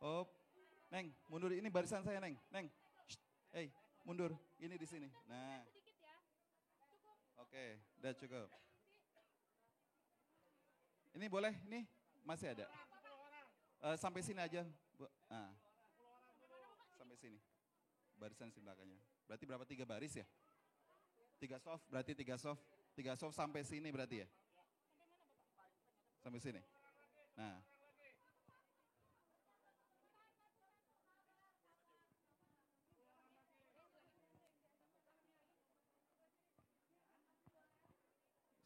Oh, Neng, mundur. Ini barisan saya, Neng. Neng, hey, mundur. Ini di sini. Nah, oke, udah cukup. Ini boleh, ini masih ada. Sampai sini aja, Bu. Nah, sampai sini. Barisan di belakangnya. Berarti berapa? 3 baris ya? 3 soft, berarti 3 soft. 3 soft sampai sini berarti ya? Sampai sini. Nah.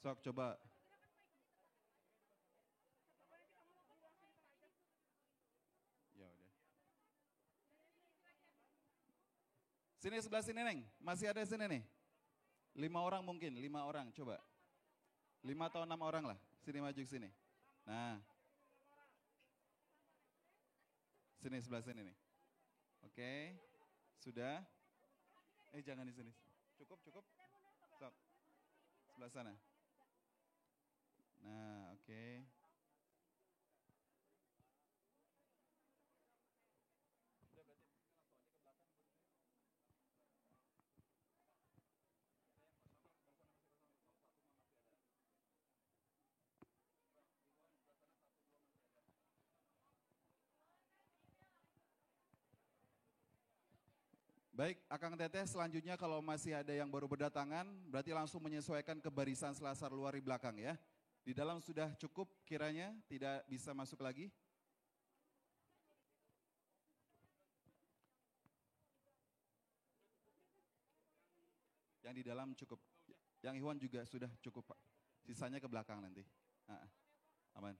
Sok coba. Ya udah. Sini sebelah sini, Neng. Masih ada sini nih. 5 orang mungkin, 5 orang coba. 5 atau 6 orang lah. Sini maju ke sini. Nah. Sini sebelah sini nih. Oke. Sudah. Jangan di sini. Cukup, cukup. Sok. Sebelah sana. Nah, oke. Baik, Akang Teteh, selanjutnya kalau masih ada yang baru berdatangan, berarti langsung menyesuaikan ke barisan selasar luar di belakang ya. Di dalam sudah cukup kiranya, tidak bisa masuk lagi. Yang di dalam cukup. Yang Iwan juga sudah cukup, Pak. Sisanya ke belakang nanti. Aman.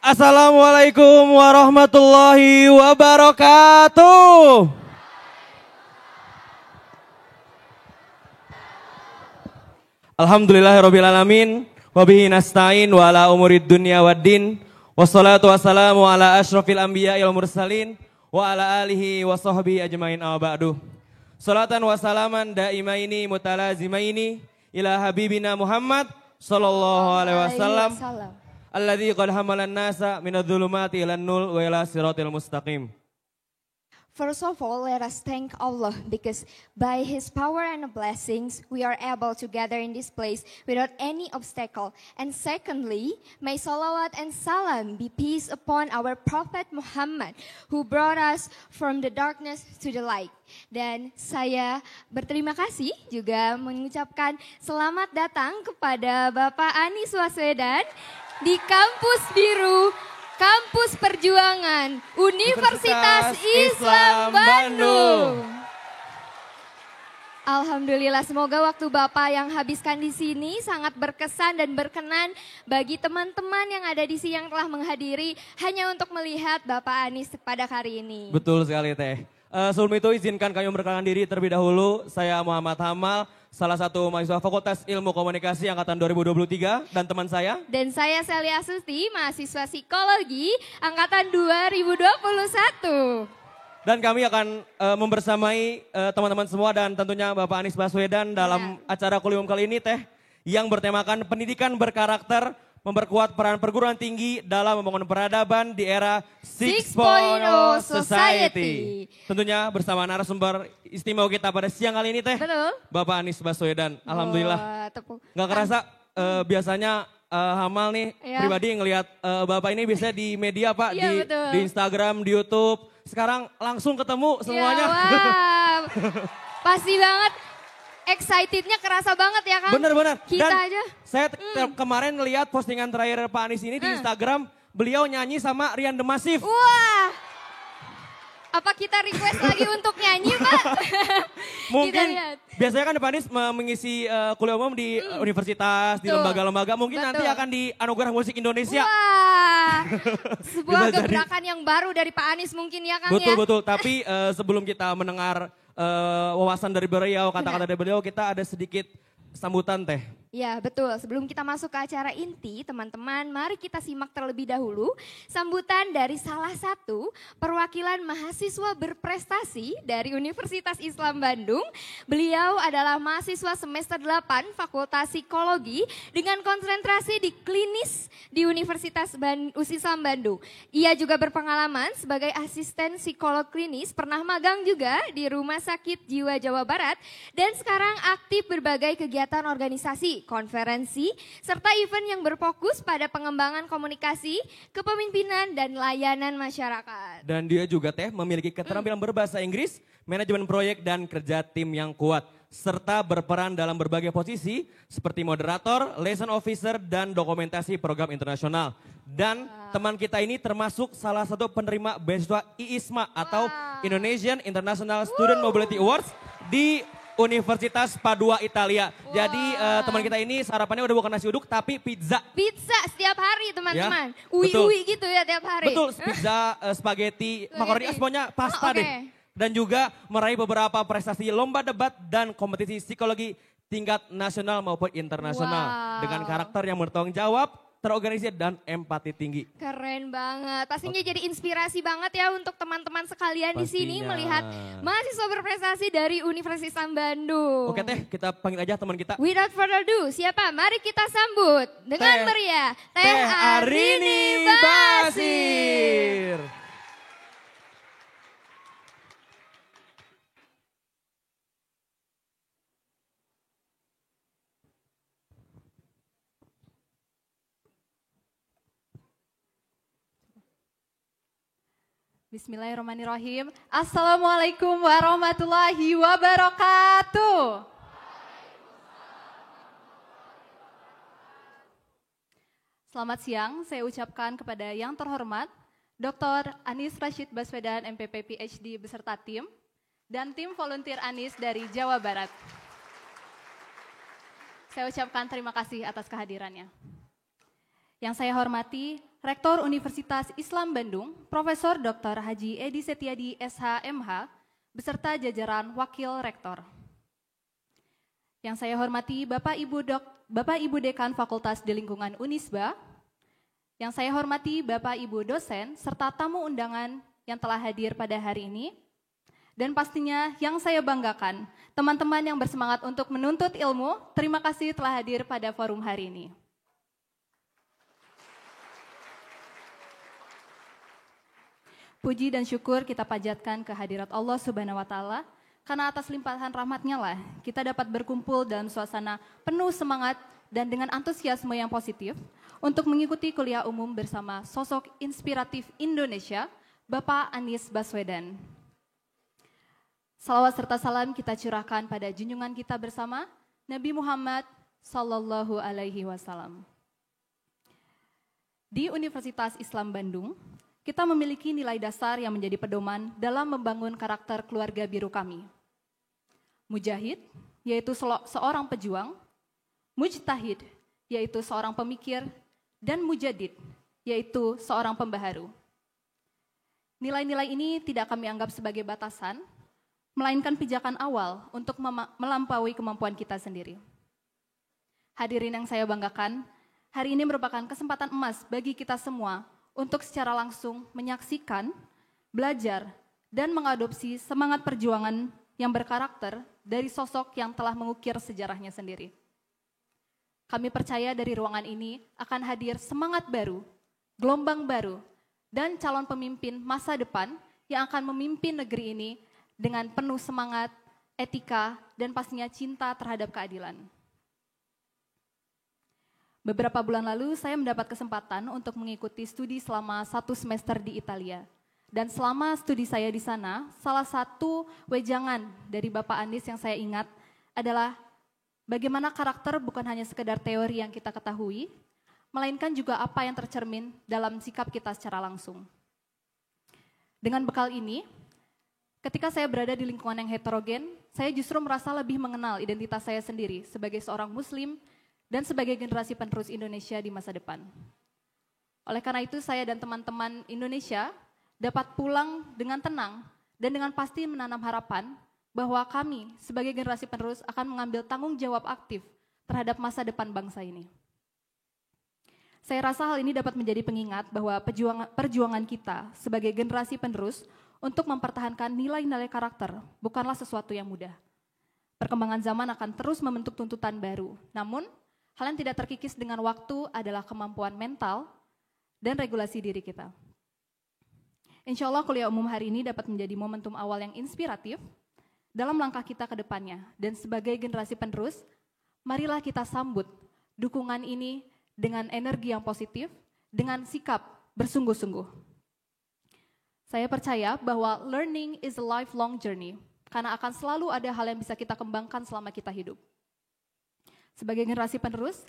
Assalamualaikum warahmatullahi wabarakatuh. Alhamdulillahirabbil alamin wa bihi nasta'in wa ala umurid dunya waddin Wassalatu wassalamu ala asyrafil anbiya wal mursalin wa ala alihi wa sahbihi ajmain amma ba'du. Salatan wa salaman daimaini mutalazimaini ila habibina Muhammad sallallahu alaihi wasallam alladzi qad hamalan nasa minadh-dhulumati ilan nur wa ila siratil mustaqim. First of all, let us thank Allah because by His power and blessings, we are able to gather in this place without any obstacle. And secondly, may salawat and salam be peace upon our Prophet Muhammad who brought us from the darkness to the light. Dan saya berterima kasih juga mengucapkan selamat datang kepada Bapak Anies Baswedan di Kampus Biru Kampus Perjuangan Universitas Islam Bandung. Alhamdulillah, semoga waktu Bapak yang habiskan di sini sangat berkesan dan berkenan bagi teman-teman yang ada di sini yang telah menghadiri hanya untuk melihat Bapak Anies pada hari ini. Betul sekali Teh. Sebelum itu izinkan kami memperkenalkan diri terlebih dahulu. Saya Muhammad Hamal, salah satu mahasiswa Fakultas Ilmu Komunikasi angkatan 2023 dan teman saya. Dan saya Celia Susti, mahasiswa Psikologi angkatan 2021. Dan kami akan membersamai teman-teman semua dan tentunya Bapak Anies Baswedan dalam acara kulium kali ini Teh yang bertemakan pendidikan berkarakter, memperkuat peran perguruan tinggi dalam membangun peradaban di era 6.0 Society. Tentunya bersama narasumber istimewa kita pada siang kali ini Teh. Betul. Bapak Anies Baswedan. Alhamdulillah. Nggak kerasa biasanya Hamal nih pribadi ngelihat Bapak ini biasanya di media Pak. Di Instagram, di YouTube. Sekarang langsung ketemu semuanya. Ya, wow. Pasti banget. Excitednya kerasa banget ya kan? Bener-bener. Kita Dan aja. Saya kemarin lihat postingan terakhir Pak Anies ini di Instagram. Beliau nyanyi sama Rian The Massive. Wah. Apa kita request lagi untuk nyanyi Pak? Mungkin biasanya kan Pak Anies mengisi kuliah umum di universitas, di lembaga-lembaga. Mungkin nanti akan di Anugerah Musik Indonesia. Wah. Sebuah gebrakan yang baru dari Pak Anies mungkin ya kan ya? Betul. Tapi sebelum kita mendengar wawasan dari beliau, kata-kata dari beliau, kita ada sedikit sambutan Teh. Ya betul, sebelum kita masuk ke acara inti teman-teman, mari kita simak terlebih dahulu sambutan dari salah satu perwakilan mahasiswa berprestasi dari Universitas Islam Bandung. Beliau adalah mahasiswa semester 8 Fakultas Psikologi dengan konsentrasi di klinis di Universitas Islam Bandung. Ia juga berpengalaman sebagai asisten psikolog klinis, pernah magang juga di Rumah Sakit Jiwa Jawa Barat dan sekarang aktif berbagai kegiatan organisasi, konferensi, serta event yang berfokus pada pengembangan komunikasi, kepemimpinan, dan layanan masyarakat. Dan dia juga Teh memiliki keterampilan berbahasa Inggris, manajemen proyek, dan kerja tim yang kuat. Serta berperan dalam berbagai posisi seperti moderator, liaison officer, dan dokumentasi program internasional. Dan teman kita ini termasuk salah satu penerima beasiswa IISMA atau Indonesian International Student Mobility Awards di Universitas Padua Italia. Jadi teman kita ini sarapannya udah bukan nasi uduk tapi pizza. Pizza setiap hari teman-teman. Ya, Ui-ui gitu ya tiap hari. Betul, pizza, spaghetti, makaroni, semuanya pasta deh. Dan juga meraih beberapa prestasi lomba debat dan kompetisi psikologi tingkat nasional maupun internasional. Dengan karakter yang bertanggung jawab, terorganisir dan empati tinggi. Keren banget. Pastinya jadi inspirasi banget ya untuk teman-teman sekalian di sini melihat mahasiswa berprestasi dari Universitas Islam Bandung. Oke Teh, kita panggil aja teman kita. Without further ado, siapa? Mari kita sambut dengan meriah Teh Arini Basir. Bismillahirrahmanirrahim. Assalamualaikum warahmatullahi wabarakatuh. Selamat siang, saya ucapkan kepada yang terhormat Dr. Anies Rashid Baswedan MPP PhD beserta tim dan tim volunteer Anies dari Jawa Barat. Saya ucapkan terima kasih atas kehadirannya. Yang saya hormati Rektor Universitas Islam Bandung, Profesor Dr. Haji Edi Setiadi SHMH, beserta jajaran Wakil Rektor. Yang saya hormati Bapak Ibu Dekan Fakultas di Lingkungan Unisba, Yang saya hormati Bapak Ibu dosen serta tamu undangan yang telah hadir pada hari ini. Dan pastinya yang saya banggakan, teman-teman yang bersemangat untuk menuntut ilmu, terima kasih telah hadir pada forum hari ini. Puji dan syukur kita panjatkan kehadirat Allah Subhanahu wa Ta'ala, karena atas limpahan rahmatnya lah kita dapat berkumpul dalam suasana penuh semangat dan dengan antusiasme yang positif untuk mengikuti kuliah umum bersama sosok inspiratif Indonesia, Bapak Anies Baswedan. Salawat serta salam kita curahkan pada junjungan kita bersama Nabi Muhammad Sallallahu Alaihi Wasallam. Di Universitas Islam Bandung, kita memiliki nilai dasar yang menjadi pedoman dalam membangun karakter keluarga biru kami. Mujahid, yaitu seorang pejuang, mujtahid, yaitu seorang pemikir, dan mujadid, yaitu seorang pembaharu. Nilai-nilai ini tidak kami anggap sebagai batasan, melainkan pijakan awal untuk melampaui kemampuan kita sendiri. Hadirin yang saya banggakan, hari ini merupakan kesempatan emas bagi kita semua untuk secara langsung menyaksikan, belajar, dan mengadopsi semangat perjuangan yang berkarakter dari sosok yang telah mengukir sejarahnya sendiri. Kami percaya dari ruangan ini akan hadir semangat baru, gelombang baru, dan calon pemimpin masa depan yang akan memimpin negeri ini dengan penuh semangat, etika, dan pastinya cinta terhadap keadilan. Beberapa bulan lalu saya mendapat kesempatan untuk mengikuti studi selama 1 semester di Italia. Dan selama studi saya di sana, salah satu wejangan dari Bapak Anies yang saya ingat adalah bagaimana karakter bukan hanya sekedar teori yang kita ketahui, melainkan juga apa yang tercermin dalam sikap kita secara langsung. Dengan bekal ini, ketika saya berada di lingkungan yang heterogen, saya justru merasa lebih mengenal identitas saya sendiri sebagai seorang Muslim dan sebagai generasi penerus Indonesia di masa depan. Oleh karena itu, saya dan teman-teman Indonesia dapat pulang dengan tenang dan dengan pasti menanam harapan bahwa kami sebagai generasi penerus akan mengambil tanggung jawab aktif terhadap masa depan bangsa ini. Saya rasa hal ini dapat menjadi pengingat bahwa perjuangan kita sebagai generasi penerus untuk mempertahankan nilai-nilai karakter bukanlah sesuatu yang mudah. Perkembangan zaman akan terus membentuk tuntutan baru, namun hal yang tidak terkikis dengan waktu adalah kemampuan mental dan regulasi diri kita. Insya Allah kuliah umum hari ini dapat menjadi momentum awal yang inspiratif dalam langkah kita ke depannya. Dan sebagai generasi penerus, marilah kita sambut dukungan ini dengan energi yang positif, dengan sikap bersungguh-sungguh. Saya percaya bahwa learning is a lifelong journey, karena akan selalu ada hal yang bisa kita kembangkan selama kita hidup. Sebagai generasi penerus,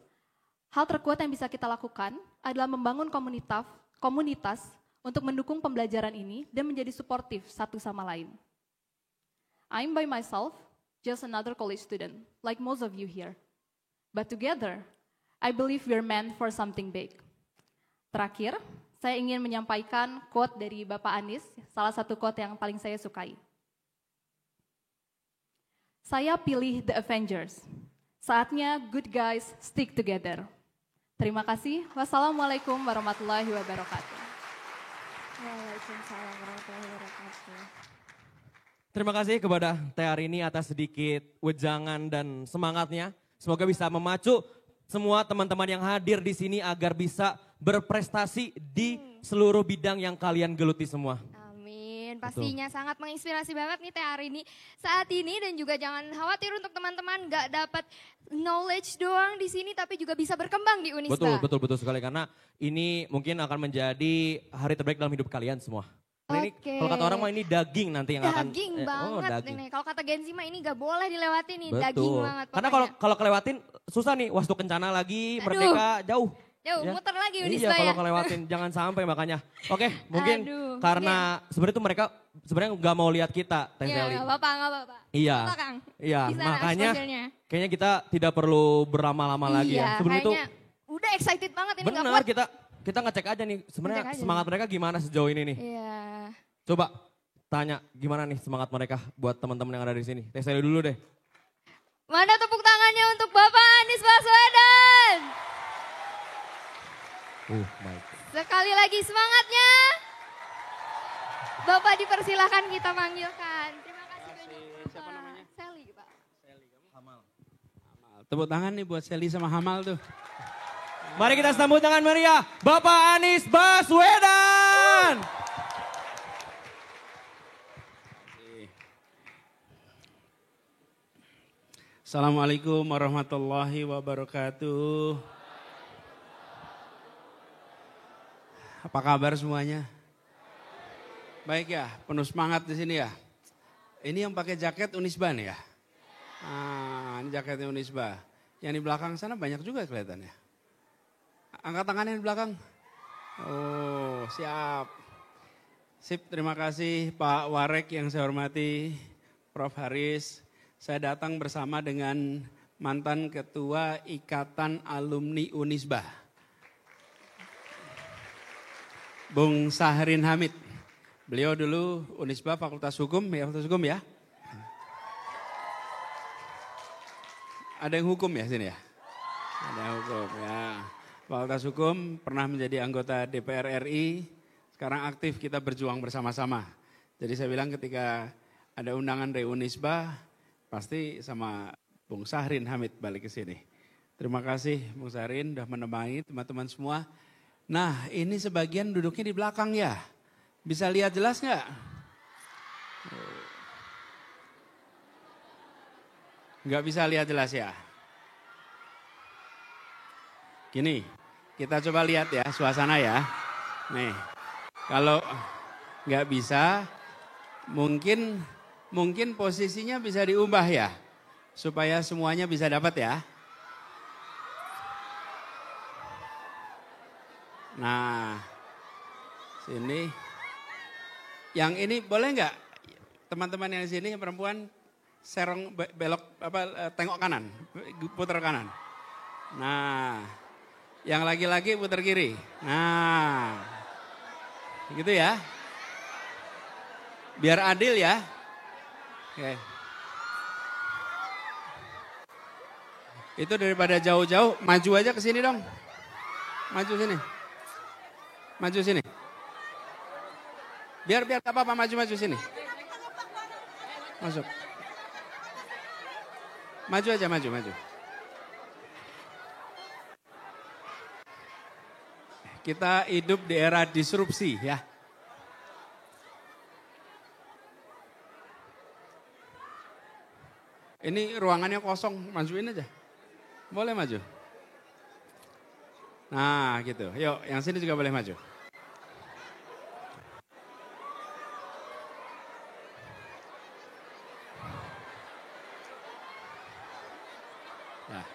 hal terkuat yang bisa kita lakukan adalah membangun komunitas untuk mendukung pembelajaran ini dan menjadi suportif satu sama lain. I'm by myself, just another college student, like most of you here. But together, I believe we're meant for something big. Terakhir, saya ingin menyampaikan quote dari Bapak Anies, salah satu quote yang paling saya sukai. Saya pilih The Avengers. Saatnya good guys stick together. Terima kasih. Wassalamualaikum warahmatullahi wabarakatuh. Waalaikumsalam warahmatullahi wabarakatuh. Terima kasih kepada Teh Arini atas sedikit wejangan dan semangatnya. Semoga bisa memacu semua teman-teman yang hadir di sini agar bisa berprestasi di seluruh bidang yang kalian geluti semua. Amin. Pastinya sangat menginspirasi banget nih Teh Arini saat ini, dan juga jangan khawatir untuk teman-teman gak dapat knowledge doang di sini tapi juga bisa berkembang di Unisba. Betul sekali, karena ini mungkin akan menjadi hari terbaik dalam hidup kalian semua. Nah, ini kalau kata orang mah ini daging nanti yang akan daging banget daging. nih. Kalau kata Genzi mah ini gak boleh dilewati nih, Betul. daging banget. Karena pokoknya. kalau kelewatin susah nih, Wastu Kencana lagi, Merdeka jauh. Jauh, Ya. muter lagi Iya, Unisba kalau ya. kelewatin jangan sampai makanya. Oke, mungkin Aduh, karena sebenarnya tuh mereka sebenarnya nggak mau lihat kita, Teh Iya, Sally. gak apa-apa. Iya. Kita, Kang. Iya, Di sana makanya exposure-nya. kayaknya kita tidak perlu berlama-lama lagi ya. Iya, Sebelum itu kayaknya udah excited banget ini, gak benar kuat. kita ngecek aja nih sebenarnya Ngecek aja semangat mereka gimana sejauh ini nih. Iya. Coba tanya gimana nih semangat mereka buat teman-teman yang ada di sini. Teh Sally dulu deh. Mana tepuk tangannya untuk Bapak Anies Baswedan? Baik. Sekali lagi semangatnya. Bapak dipersilahkan kita panggilkan. Terima kasih banyak. Siapa namanya? Sally, Pak. Hamal. Tepuk tangan nih buat Sally sama Hamal tuh. Mari kita sambut dengan meriah Bapak Anies Baswedan. Assalamualaikum warahmatullahi wabarakatuh. Apa kabar semuanya? Baik ya, penuh semangat di sini ya. Ini yang pakai jaket Unisba nih ya. Ini jaketnya Unisba. Yang di belakang sana banyak juga kelihatannya. Angkat tangannya di belakang. Oh, siap. Sip, terima kasih Pak Warek yang saya hormati, Prof. Haris. Saya datang bersama dengan mantan Ketua Ikatan Alumni Unisba, Bung Sahrin Hamid. Beliau dulu Unisba Fakultas Hukum ya. Ada yang hukum ya sini ya? Ada yang hukum ya. Fakultas Hukum, pernah menjadi anggota DPR RI, sekarang aktif kita berjuang bersama-sama. Jadi saya bilang ketika ada undangan dari Unisba, pasti sama Bung Sahrin Hamid balik ke sini. Terima kasih Bung Sahrin sudah menemani teman-teman semua. Nah ini sebagian duduknya di belakang ya. Bisa lihat jelas nggak? Nggak bisa lihat jelas ya. Gini, kita coba lihat ya suasana ya. Nih, kalau nggak bisa, mungkin posisinya bisa diubah ya, supaya semuanya bisa dapat ya. Nah, sini, yang ini boleh nggak teman-teman yang di sini yang perempuan serong belok tengok kanan, putar kanan. Nah, yang laki-laki putar kiri. Nah, gitu ya. Biar adil ya. Oke. Itu daripada jauh-jauh, maju aja ke sini dong. Maju sini. Maju sini. Biar tak apa-apa maju sini. Masuk. Maju aja, maju. Kita hidup di era disrupsi ya. Ini ruangannya kosong, majuin aja. Boleh maju. Nah gitu, yuk yang sini juga boleh maju. Nah.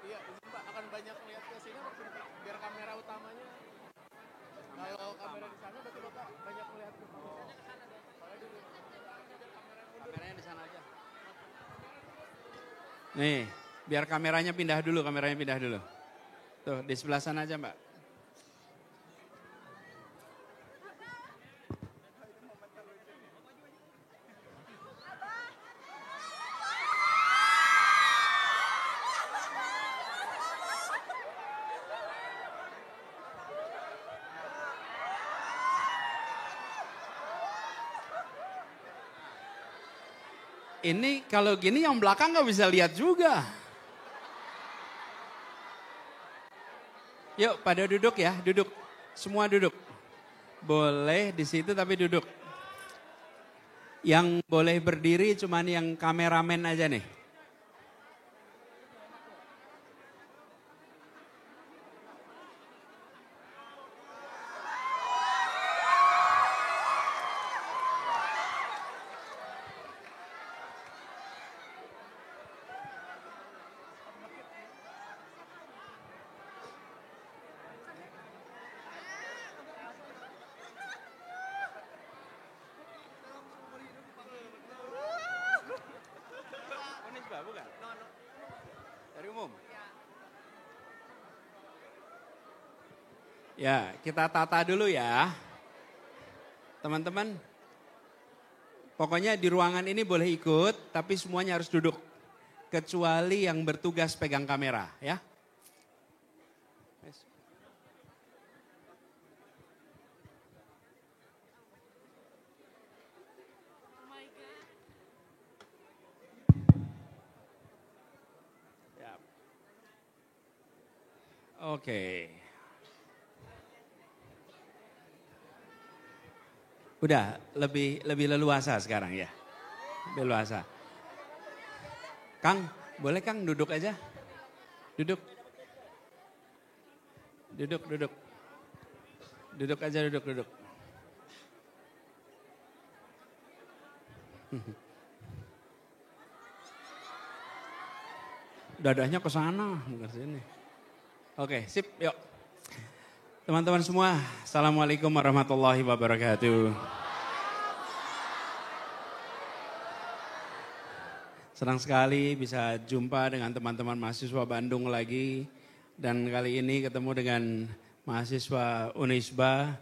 Iya, Pak akan banyak melihat ke sini biar kamera utamanya. Kalau kamera di sana berarti Bapak banyak melihat ke sini. Kameranya di sana aja. Nih, biar kameranya pindah dulu. Tuh, di sebelah sana aja, Mbak. Ini kalau gini yang belakang nggak bisa lihat juga. Yuk pada duduk ya, duduk. Semua duduk. Boleh di situ tapi duduk. Yang boleh berdiri cuman yang kameramen aja nih. Bukan? Dari umum? Ya, kita tata dulu ya. Teman-teman, pokoknya di ruangan ini boleh ikut, tapi semuanya harus duduk. Kecuali yang bertugas pegang kamera, ya. Oke. Udah lebih leluasa sekarang ya. Lebih leluasa. Kang, boleh Kang duduk aja? Duduk. Duduk. Duduk aja, duduk. Dadanya ke sana, bukan sini. Oke, sip, yuk. Teman-teman semua, Assalamualaikum warahmatullahi wabarakatuh. Senang sekali bisa jumpa dengan teman-teman mahasiswa Bandung lagi. Dan kali ini ketemu dengan mahasiswa Unisba,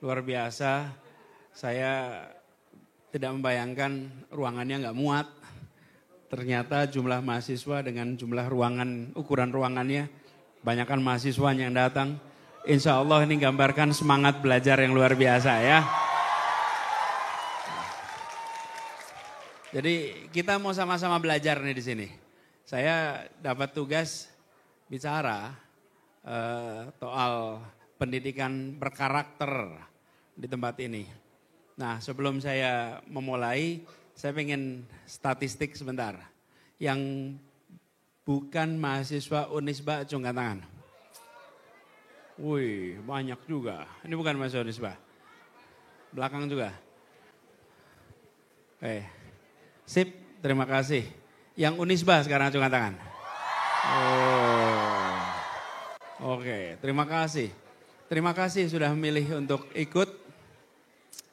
luar biasa. Saya tidak membayangkan ruangannya nggak muat. Ternyata jumlah mahasiswa dengan jumlah ruangan, ukuran ruangannya, banyakkan mahasiswa yang datang. Insya Allah ini gambarkan semangat belajar yang luar biasa ya. Jadi kita mau sama-sama belajar nih di sini. Saya dapat tugas bicara soal pendidikan berkarakter di tempat ini. Nah sebelum saya memulai, saya pengen statistik sebentar. Yang bukan mahasiswa Unisba, acungkan tangan. Wih, banyak juga. Ini bukan mahasiswa Unisba. Belakang juga. Oke. Sip, terima kasih. Yang Unisba sekarang acungkan tangan. Oh. Oke, terima kasih. Terima kasih sudah memilih untuk ikut.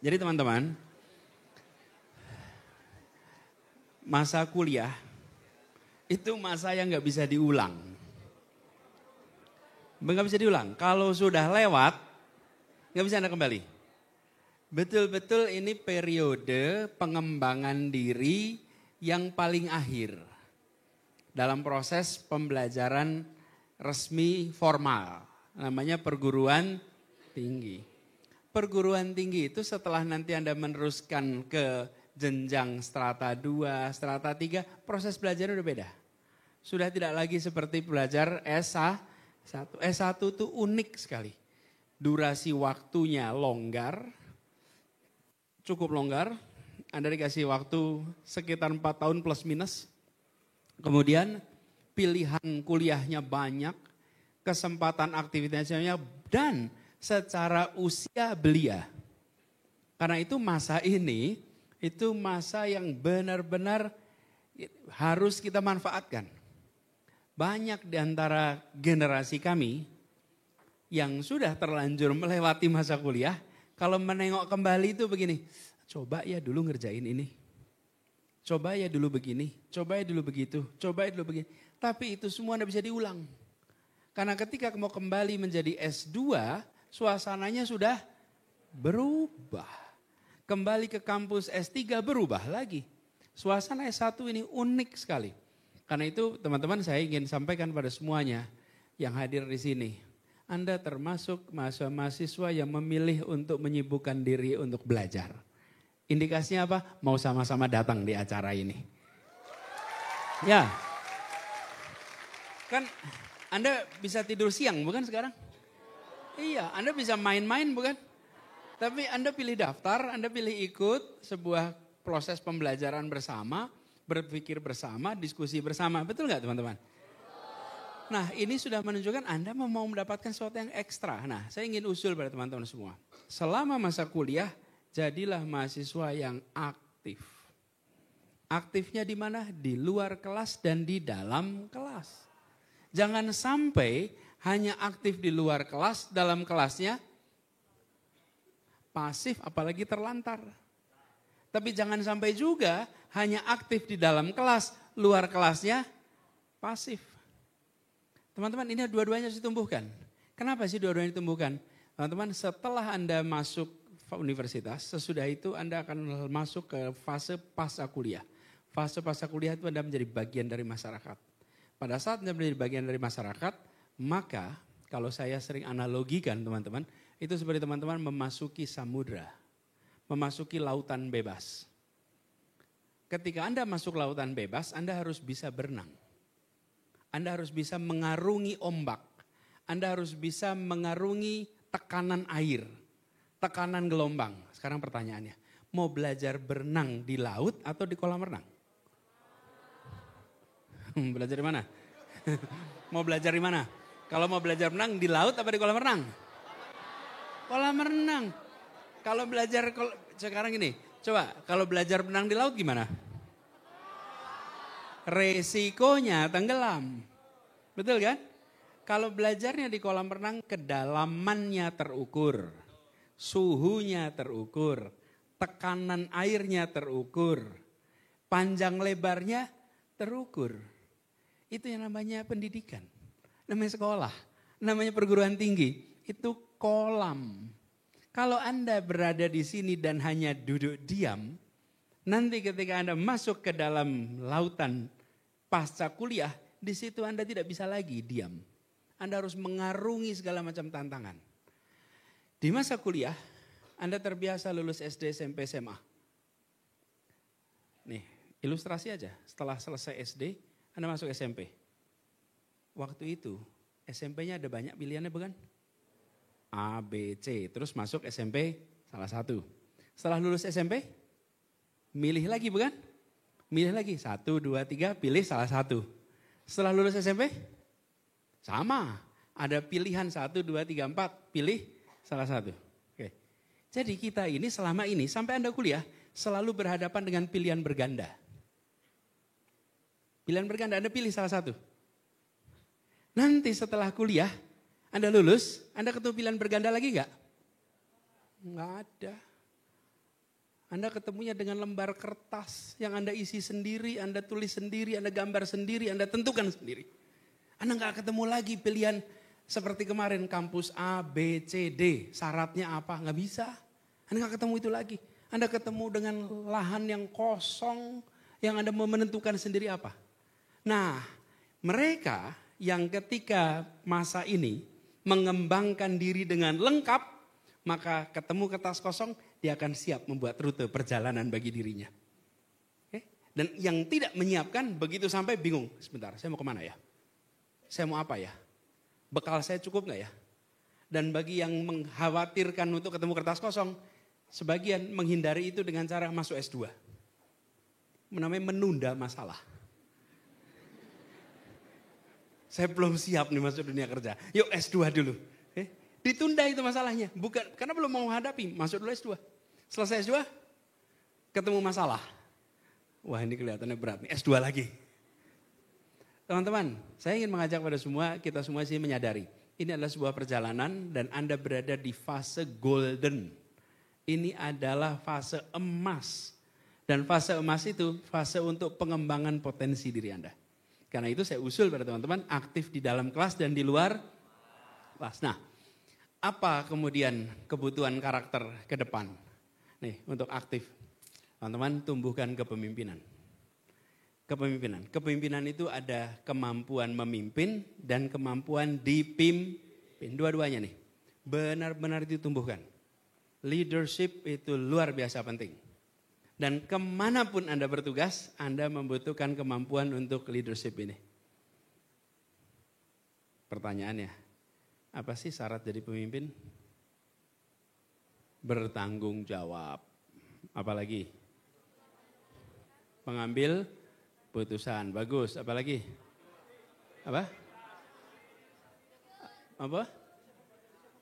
Jadi teman-teman, masa kuliah itu masa yang nggak bisa diulang. Nggak bisa diulang. Kalau sudah lewat, nggak bisa Anda kembali. Betul-betul ini periode pengembangan diri yang paling akhir. Dalam proses pembelajaran resmi formal. Namanya perguruan tinggi. Perguruan tinggi itu setelah nanti Anda meneruskan ke jenjang strata 2, strata 3, proses belajarnya udah beda. Sudah tidak lagi seperti belajar S1. S1 itu unik sekali. Durasi waktunya longgar, cukup longgar. Anda dikasih waktu sekitar 4 tahun plus minus. Kemudian pilihan kuliahnya banyak, kesempatan aktivitasnya dan secara usia belia. Karena itu masa ini, itu masa yang benar-benar harus kita manfaatkan. Banyak di antara generasi kami yang sudah terlanjur melewati masa kuliah, kalau menengok kembali itu begini, coba ya dulu ngerjain ini, coba ya dulu begini, coba ya dulu begitu, coba ya dulu begini. Tapi itu semua tidak bisa diulang. Karena ketika mau kembali menjadi S2, suasananya sudah berubah. Kembali ke kampus S3 berubah lagi. Suasana S1 ini unik sekali. Karena itu teman-teman saya ingin sampaikan pada semuanya yang hadir di sini. Anda termasuk mahasiswa yang memilih untuk menyibukkan diri untuk belajar. Indikasinya apa? Mau sama-sama datang di acara ini. Ya. Kan Anda bisa tidur siang bukan sekarang? Iya, Anda bisa main-main bukan? Tapi Anda pilih daftar, Anda pilih ikut sebuah proses pembelajaran bersama, berpikir bersama, diskusi bersama. Betul nggak teman-teman? Nah ini sudah menunjukkan Anda mau mendapatkan sesuatu yang ekstra. Nah saya ingin usul pada teman-teman semua. Selama masa kuliah, jadilah mahasiswa yang aktif. Aktifnya di mana? Di luar kelas dan di dalam kelas. Jangan sampai hanya aktif di luar kelas, dalam kelasnya pasif apalagi terlantar. Tapi jangan sampai juga hanya aktif di dalam kelas, luar kelasnya pasif. Teman-teman ini dua-duanya harus ditumbuhkan. Kenapa sih dua-duanya ditumbuhkan? Teman-teman setelah Anda masuk universitas, sesudah itu Anda akan masuk ke fase pasca kuliah. Fase pasca kuliah itu Anda menjadi bagian dari masyarakat. Pada saat Anda menjadi bagian dari masyarakat, maka kalau saya sering analogikan teman-teman, itu seperti teman-teman memasuki samudra, memasuki lautan bebas. Ketika Anda masuk lautan bebas, Anda harus bisa berenang. Anda harus bisa mengarungi ombak. Anda harus bisa mengarungi tekanan air, tekanan gelombang. Sekarang pertanyaannya, mau belajar berenang di laut atau di kolam renang? Belajar di mana? Mau belajar di mana? Kalau mau belajar berenang di laut apa di kolam renang? Kolam renang. Kalau belajar sekarang ini, coba kalau belajar berenang di laut gimana? Resikonya tenggelam. Betul kan? Kalau belajarnya di kolam renang, kedalamannya terukur. Suhunya terukur. Tekanan airnya terukur. Panjang lebarnya terukur. Itu yang namanya pendidikan. Namanya sekolah. Namanya perguruan tinggi. Itu kolam. Kalau Anda berada di sini dan hanya duduk diam, nanti ketika Anda masuk ke dalam lautan pasca kuliah, di situ Anda tidak bisa lagi diam. Anda harus mengarungi segala macam tantangan. Di masa kuliah, Anda terbiasa lulus SD, SMP, SMA. Nih, ilustrasi aja. Setelah selesai SD, Anda masuk SMP. Waktu itu, SMP-nya ada banyak pilihannya bukan? A, B, C. Terus masuk SMP salah satu. Setelah lulus SMP, milih lagi bukan? Milih lagi, 1, 2, 3, pilih salah satu. Setelah lulus SMP, sama. Ada pilihan 1, 2, 3, 4, pilih salah satu. Oke. Jadi kita ini selama ini, sampai Anda kuliah, selalu berhadapan dengan pilihan berganda. Pilihan berganda, Anda pilih salah satu. Nanti setelah kuliah, Anda lulus, Anda ketemu pilihan berganda lagi enggak? Enggak ada. Anda ketemunya dengan lembar kertas yang Anda isi sendiri, Anda tulis sendiri, Anda gambar sendiri, Anda tentukan sendiri. Anda enggak ketemu lagi pilihan seperti kemarin kampus A, B, C, D. Syaratnya apa? Enggak bisa. Anda enggak ketemu itu lagi. Anda ketemu dengan lahan yang kosong yang Anda mau menentukan sendiri apa. Nah, mereka yang ketika masa ini mengembangkan diri dengan lengkap, maka ketemu kertas kosong, dia akan siap membuat rute perjalanan bagi dirinya. Oke? Dan yang tidak menyiapkan, begitu sampai bingung. Sebentar, saya mau kemana ya? Saya mau apa ya? Bekal saya cukup gak ya? Dan bagi yang mengkhawatirkan untuk ketemu kertas kosong, sebagian menghindari itu dengan cara masuk S2. Namanya menunda masalah. Saya belum siap nih masuk dunia kerja. Yuk S2 dulu. Ditunda itu masalahnya. Bukan karena belum mau menghadapi. Masuk dulu S2. Selesai S2, ketemu masalah. Wah ini kelihatannya berat nih. S2 lagi. Teman-teman, saya ingin mengajak pada semua, kita semua sih menyadari. Ini adalah sebuah perjalanan dan Anda berada di fase golden. Ini adalah fase emas. Dan fase emas itu fase untuk pengembangan potensi diri Anda. Karena itu saya usul pada teman-teman aktif di dalam kelas dan di luar kelas. Nah, apa kemudian kebutuhan karakter ke depan? Nih, untuk aktif. Teman-teman tumbuhkan kepemimpinan. Kepemimpinan. Kepemimpinan itu ada kemampuan memimpin dan kemampuan dipimpin. Dua-duanya nih. Benar-benar ditumbuhkan. Leadership itu luar biasa penting. Dan kemanapun Anda bertugas, Anda membutuhkan kemampuan untuk leadership ini. Pertanyaannya, apa sih syarat jadi pemimpin? Bertanggung jawab. Apalagi? Pengambil putusan. Bagus. Apalagi? Apa? Apa?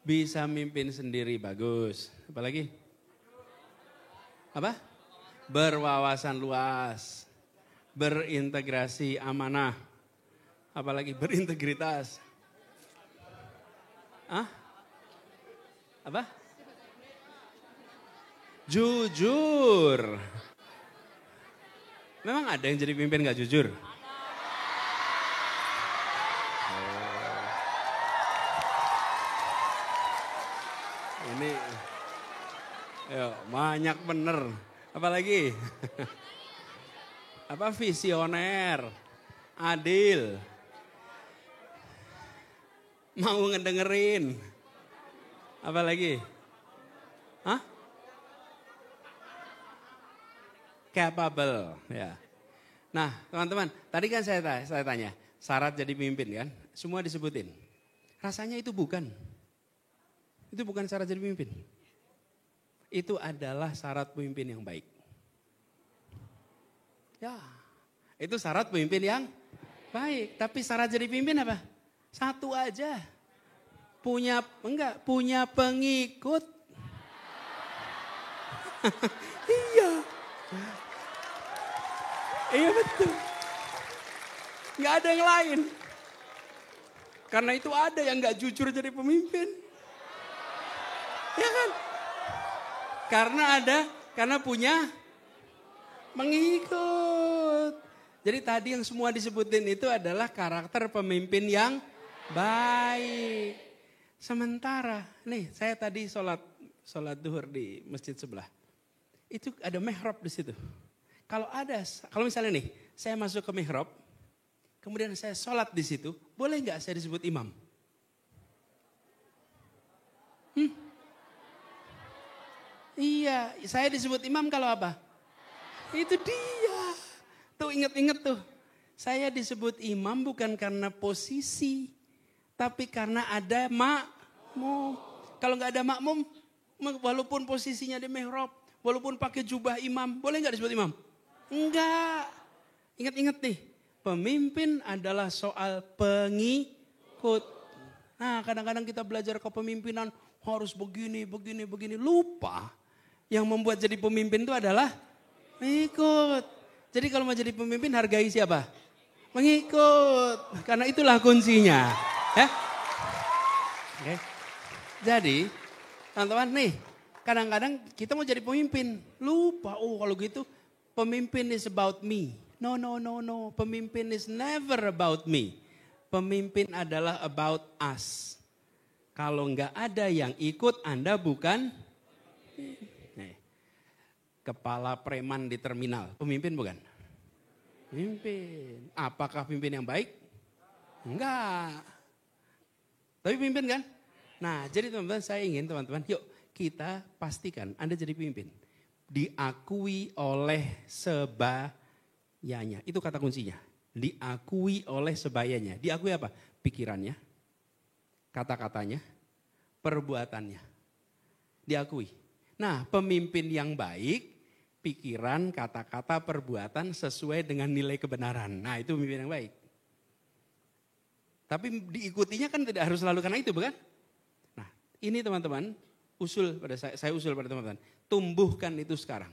Bisa mimpin sendiri. Bagus. Apalagi? Apa? Berwawasan luas, berintegrasi amanah, apalagi berintegritas. Apa? Jujur. Memang ada yang jadi pemimpin gak jujur? Yo, banyak bener. Apalagi? Apa visioner, adil, mau ngedengerin. Apalagi? Hah? Capable, ya. Nah, teman-teman, tadi kan saya tanya, syarat jadi pemimpin kan? Semua disebutin. Rasanya itu bukan. Itu bukan syarat jadi pemimpin. Itu adalah syarat pemimpin yang baik. Ya, itu syarat pemimpin yang baik. Tapi syarat jadi pemimpin apa? Satu aja. Punya pengikut. Iya. Iya betul. Nggak ada yang lain. Karena itu ada yang nggak jujur jadi pemimpin. Ya kan? Karena punya mengikut. Jadi tadi yang semua disebutin itu adalah karakter pemimpin yang baik. Sementara, nih saya tadi sholat duhur di masjid sebelah. Itu ada mihrab di situ. Kalau misalnya nih, saya masuk ke mihrab, kemudian saya sholat di situ, boleh nggak saya disebut imam? Iya, saya disebut imam kalau apa? Itu dia. Tuh inget-inget tuh. Saya disebut imam bukan karena posisi. Tapi karena ada makmum. Kalau nggak ada makmum, walaupun posisinya di mihrab, walaupun pakai jubah imam, boleh nggak disebut imam? Enggak. Ingat-ingat nih. Pemimpin adalah soal pengikut. Nah kadang-kadang kita belajar kepemimpinan harus begini. Lupa. Yang membuat jadi pemimpin itu adalah mengikut. Jadi kalau mau jadi pemimpin hargai siapa? Mengikut. Karena itulah kuncinya. Ya? Oke. Jadi teman-teman nih. Kadang-kadang kita mau jadi pemimpin. Lupa. Oh kalau gitu pemimpin is about me. No. Pemimpin is never about me. Pemimpin adalah about us. Kalau nggak ada yang ikut Anda bukan kepala preman di terminal. Pemimpin bukan? Pemimpin. Apakah pemimpin yang baik? Enggak. Tapi pemimpin kan? Nah jadi teman-teman saya ingin teman-teman yuk kita pastikan Anda jadi pemimpin. Diakui oleh sebayanya. Itu kata kuncinya. Diakui oleh sebayanya. Diakui apa? Pikirannya, kata-katanya, perbuatannya. Diakui. Nah pemimpin yang baik, pikiran, kata-kata, perbuatan sesuai dengan nilai kebenaran. Nah itu pemimpin yang baik. Tapi diikutinya kan tidak harus selalu karena itu bukan? Nah ini teman-teman, saya usul pada teman-teman. Tumbuhkan itu sekarang.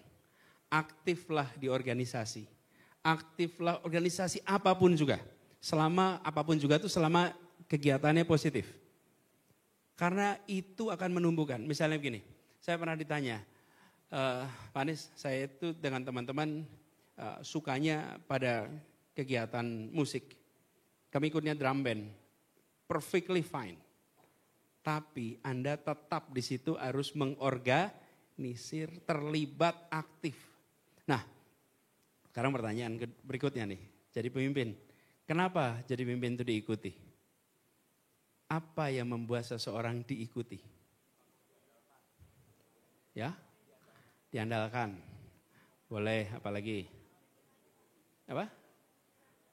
Aktiflah di organisasi. Aktiflah organisasi apapun juga. Selama apapun juga itu selama kegiatannya positif. Karena itu akan menumbuhkan. Misalnya begini. Saya pernah ditanya, Pak Anies, saya itu dengan teman-teman sukanya pada kegiatan musik. Kami ikutnya drum band, perfectly fine. Tapi Anda tetap di situ harus mengorganisir, terlibat aktif. Nah, sekarang pertanyaan berikutnya nih, jadi pemimpin. Kenapa jadi pemimpin itu diikuti? Apa yang membuat seseorang diikuti? Ya, diandalkan. Boleh, apalagi? Apa?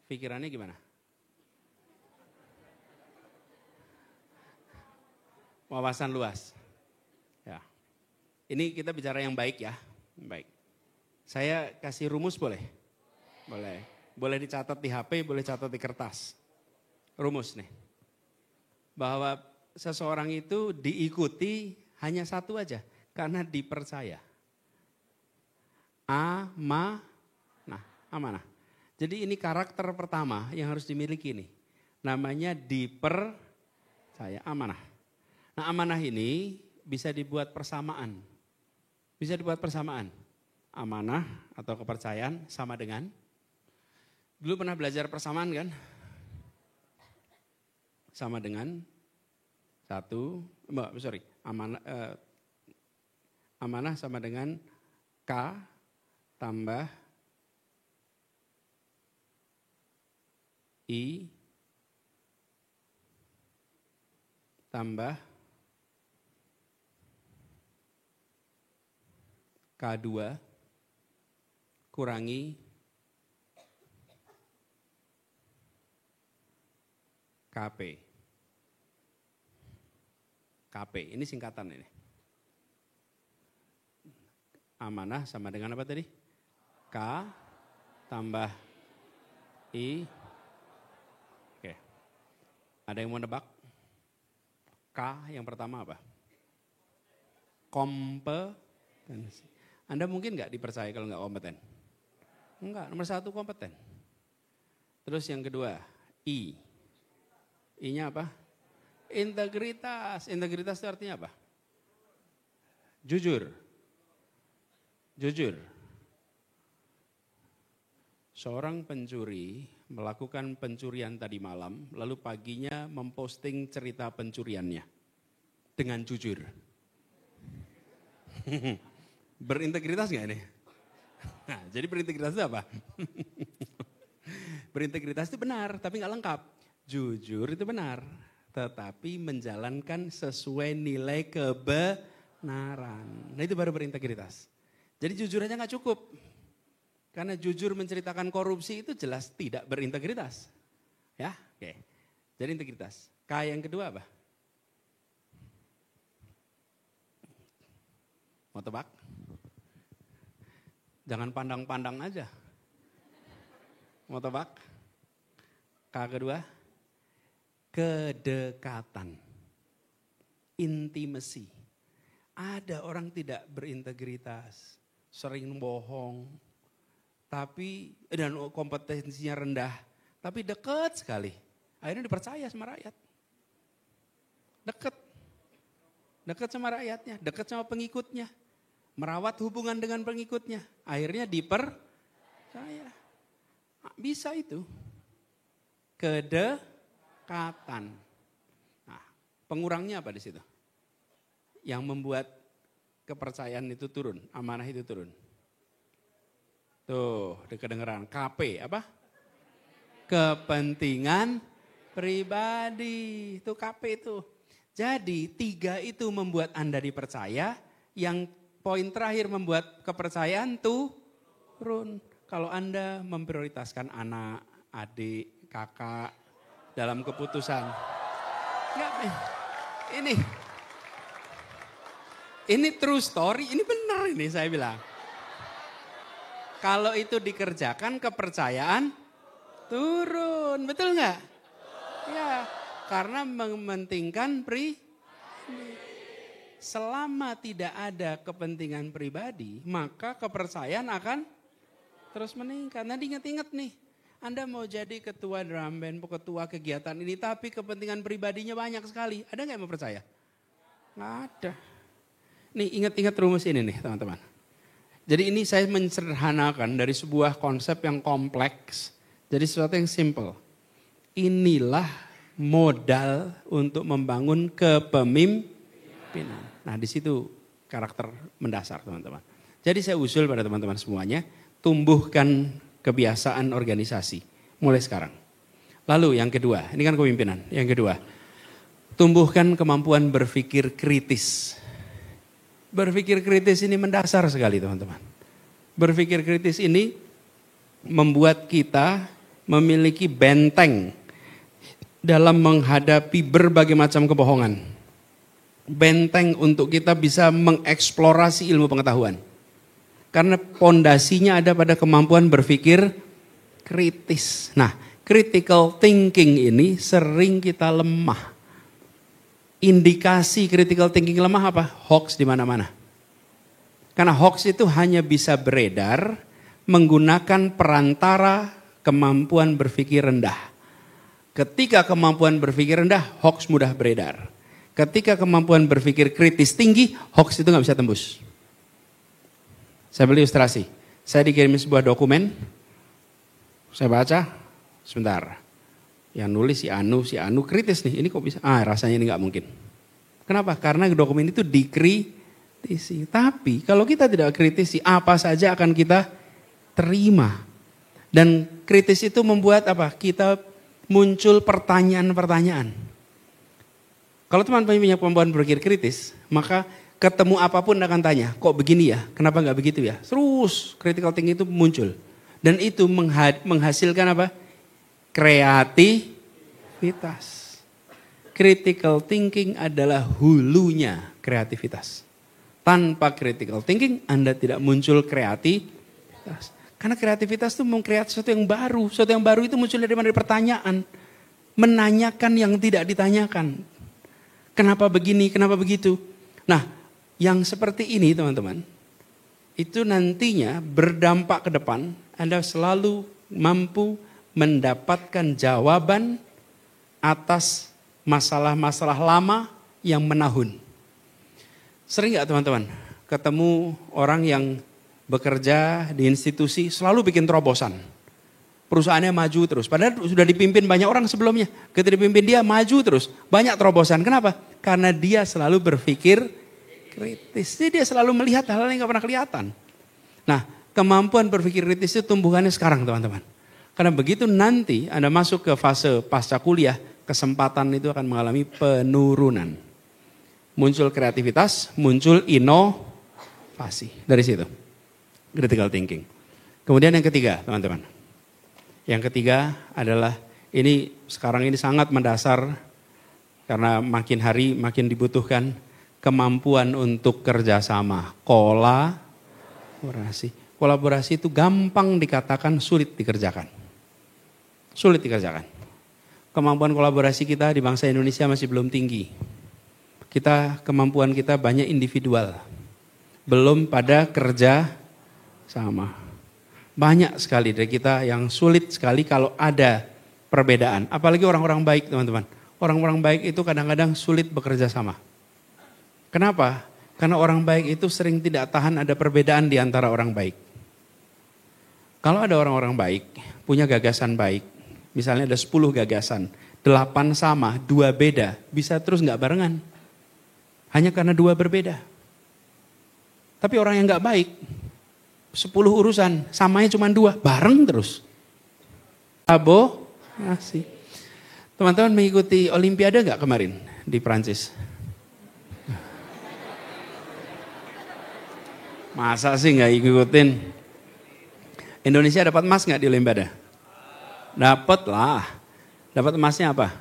Pikirannya gimana? Wawasan luas. Ya. Ini kita bicara yang baik ya. Baik. Saya kasih rumus boleh? Boleh. Boleh dicatat di HP, boleh catat di kertas. Rumus nih. Bahwa seseorang itu diikuti hanya satu aja. Karena dipercaya. Amanah. Jadi ini karakter pertama yang harus dimiliki nih. Namanya dipercaya, amanah. Nah amanah ini bisa dibuat persamaan. Bisa dibuat persamaan. Amanah atau kepercayaan sama dengan. Dulu pernah belajar persamaan kan? Sama dengan amanah. Amanah sama dengan K tambah I tambah K2 kurangi KP. KP, ini singkatan ini. Amanah sama dengan apa tadi? K tambah I. Oke. Ada yang mau nebak? K yang pertama apa? Kompetensi. Anda mungkin nggak dipercaya kalau nggak kompeten? Enggak, nomor 1 kompeten. Terus yang kedua, I. I-nya apa? Integritas. Integritas itu artinya apa? Jujur. Jujur. Seorang pencuri melakukan pencurian tadi malam, lalu paginya memposting cerita pencuriannya dengan jujur. Berintegritas nggak ini? Nah, jadi berintegritas itu apa? Berintegritas itu benar, tapi nggak lengkap. Jujur itu benar, tetapi menjalankan sesuai nilai kebenaran. Nah itu baru berintegritas. Jadi jujur aja nggak cukup. Karena jujur menceritakan korupsi itu jelas tidak berintegritas. Ya, oke. Jadi integritas. K yang kedua apa? Mau tebak? Jangan pandang-pandang aja. Mau tebak? K kedua? Kedekatan. Intimacy. Ada orang tidak berintegritas, sering bohong, tapi dan kompetensinya rendah, tapi dekat sekali. Akhirnya dipercaya sama rakyat. Dekat sama rakyatnya, dekat sama pengikutnya. Merawat hubungan dengan pengikutnya. Akhirnya dipercaya. Bisa itu. Kedekatan. Nah, pengurangnya apa di situ? Yang membuat kepercayaan itu turun, amanah itu turun. Tuh, kedengeran. KP apa? Kepentingan pribadi. Itu KP itu. Jadi 3 itu membuat Anda dipercaya, yang poin terakhir membuat kepercayaan turun. Kalau Anda memprioritaskan anak, adik, kakak dalam keputusan. Enggak, ini true story, ini benar ini saya bilang. Kalau itu dikerjakan kepercayaan turun, betul nggak? Ya, karena mementingkan selama tidak ada kepentingan pribadi, maka kepercayaan akan terus meningkat. Nanti ingat-ingat nih, Anda mau jadi ketua drum band, ketua kegiatan ini, tapi kepentingan pribadinya banyak sekali. Ada nggak yang mau percaya? Nggak ada. Nih ingat-ingat rumus ini nih teman-teman. Jadi ini saya mencerhanakan dari sebuah konsep yang kompleks, jadi sesuatu yang simple. Inilah modal untuk membangun kepemimpinan. Nah di situ karakter mendasar teman-teman. Jadi saya usul pada teman-teman semuanya, tumbuhkan kebiasaan organisasi mulai sekarang. Lalu yang kedua, ini kan kepemimpinan. Yang kedua, tumbuhkan kemampuan berpikir kritis. Berpikir kritis ini mendasar sekali teman-teman. Berpikir kritis ini membuat kita memiliki benteng dalam menghadapi berbagai macam kebohongan. Benteng untuk kita bisa mengeksplorasi ilmu pengetahuan. Karena pondasinya ada pada kemampuan berpikir kritis. Nah, critical thinking ini sering kita lemah. Indikasi critical thinking lemah apa? Hoax di mana-mana. Karena hoax itu hanya bisa beredar menggunakan perantara kemampuan berpikir rendah. Ketika kemampuan berpikir rendah, hoax mudah beredar. Ketika kemampuan berpikir kritis tinggi, hoax itu nggak bisa tembus. Saya beli ilustrasi. Saya dikirim sebuah dokumen, saya baca, sebentar. Yang nulis si Anu kritis nih, ini kok bisa? Rasanya ini nggak mungkin. Kenapa? Karena dokumen itu kritisi. Tapi kalau kita tidak kritisi, apa saja akan kita terima. Dan kritis itu membuat apa? Kita muncul pertanyaan-pertanyaan. Kalau teman-teman punya kemampuan berpikir kritis, maka ketemu apapun akan tanya, kok begini ya? Kenapa nggak begitu ya? Terus critical thinking itu muncul. Dan itu menghasilkan apa? Kreativitas. Critical thinking adalah hulunya kreativitas. Tanpa critical thinking, Anda tidak muncul kreativitas. Karena kreativitas itu mengkreat sesuatu yang baru. Sesuatu yang baru itu muncul dari pertanyaan. Menanyakan yang tidak ditanyakan. Kenapa begini, kenapa begitu. Nah, yang seperti ini teman-teman, itu nantinya berdampak ke depan, Anda selalu mampu mendapatkan jawaban atas masalah-masalah lama yang menahun. Sering gak teman-teman ketemu orang yang bekerja di institusi selalu bikin terobosan. Perusahaannya maju terus. Padahal sudah dipimpin banyak orang sebelumnya. Ketika dipimpin dia maju terus. Banyak terobosan. Kenapa? Karena dia selalu berpikir kritis. Jadi dia selalu melihat hal-hal yang gak pernah kelihatan. Nah, kemampuan berpikir kritis itu tumbuhannya sekarang teman-teman. Karena begitu nanti Anda masuk ke fase pasca kuliah, kesempatan itu akan mengalami penurunan. Muncul kreativitas, muncul inovasi. Dari situ. Critical thinking. Kemudian yang ketiga teman-teman. Yang ketiga adalah ini sekarang ini sangat mendasar karena makin hari makin dibutuhkan kemampuan untuk kerjasama. Kolaborasi. Kolaborasi itu gampang dikatakan, sulit dikerjakan. Sulit dikerjakan. Kemampuan kolaborasi kita di bangsa Indonesia masih belum tinggi. Kemampuan kita banyak individual. Belum pada kerja sama. Banyak sekali dari kita yang sulit sekali kalau ada perbedaan. Apalagi orang-orang baik teman-teman. Orang-orang baik itu kadang-kadang sulit bekerja sama. Kenapa? Karena orang baik itu sering tidak tahan ada perbedaan di antara orang baik. Kalau ada orang-orang baik, punya gagasan baik. Misalnya ada 10 gagasan, 8 sama, 2 beda. Bisa terus gak barengan. Hanya karena 2 berbeda. Tapi orang yang gak baik, 10 urusan, samanya cuma 2, bareng terus. Asik. Teman-teman mengikuti Olimpiade gak kemarin di Prancis? Masa sih gak ikutin? Indonesia dapat emas gak di Olimpiade? Dapat lah. Dapat emasnya apa?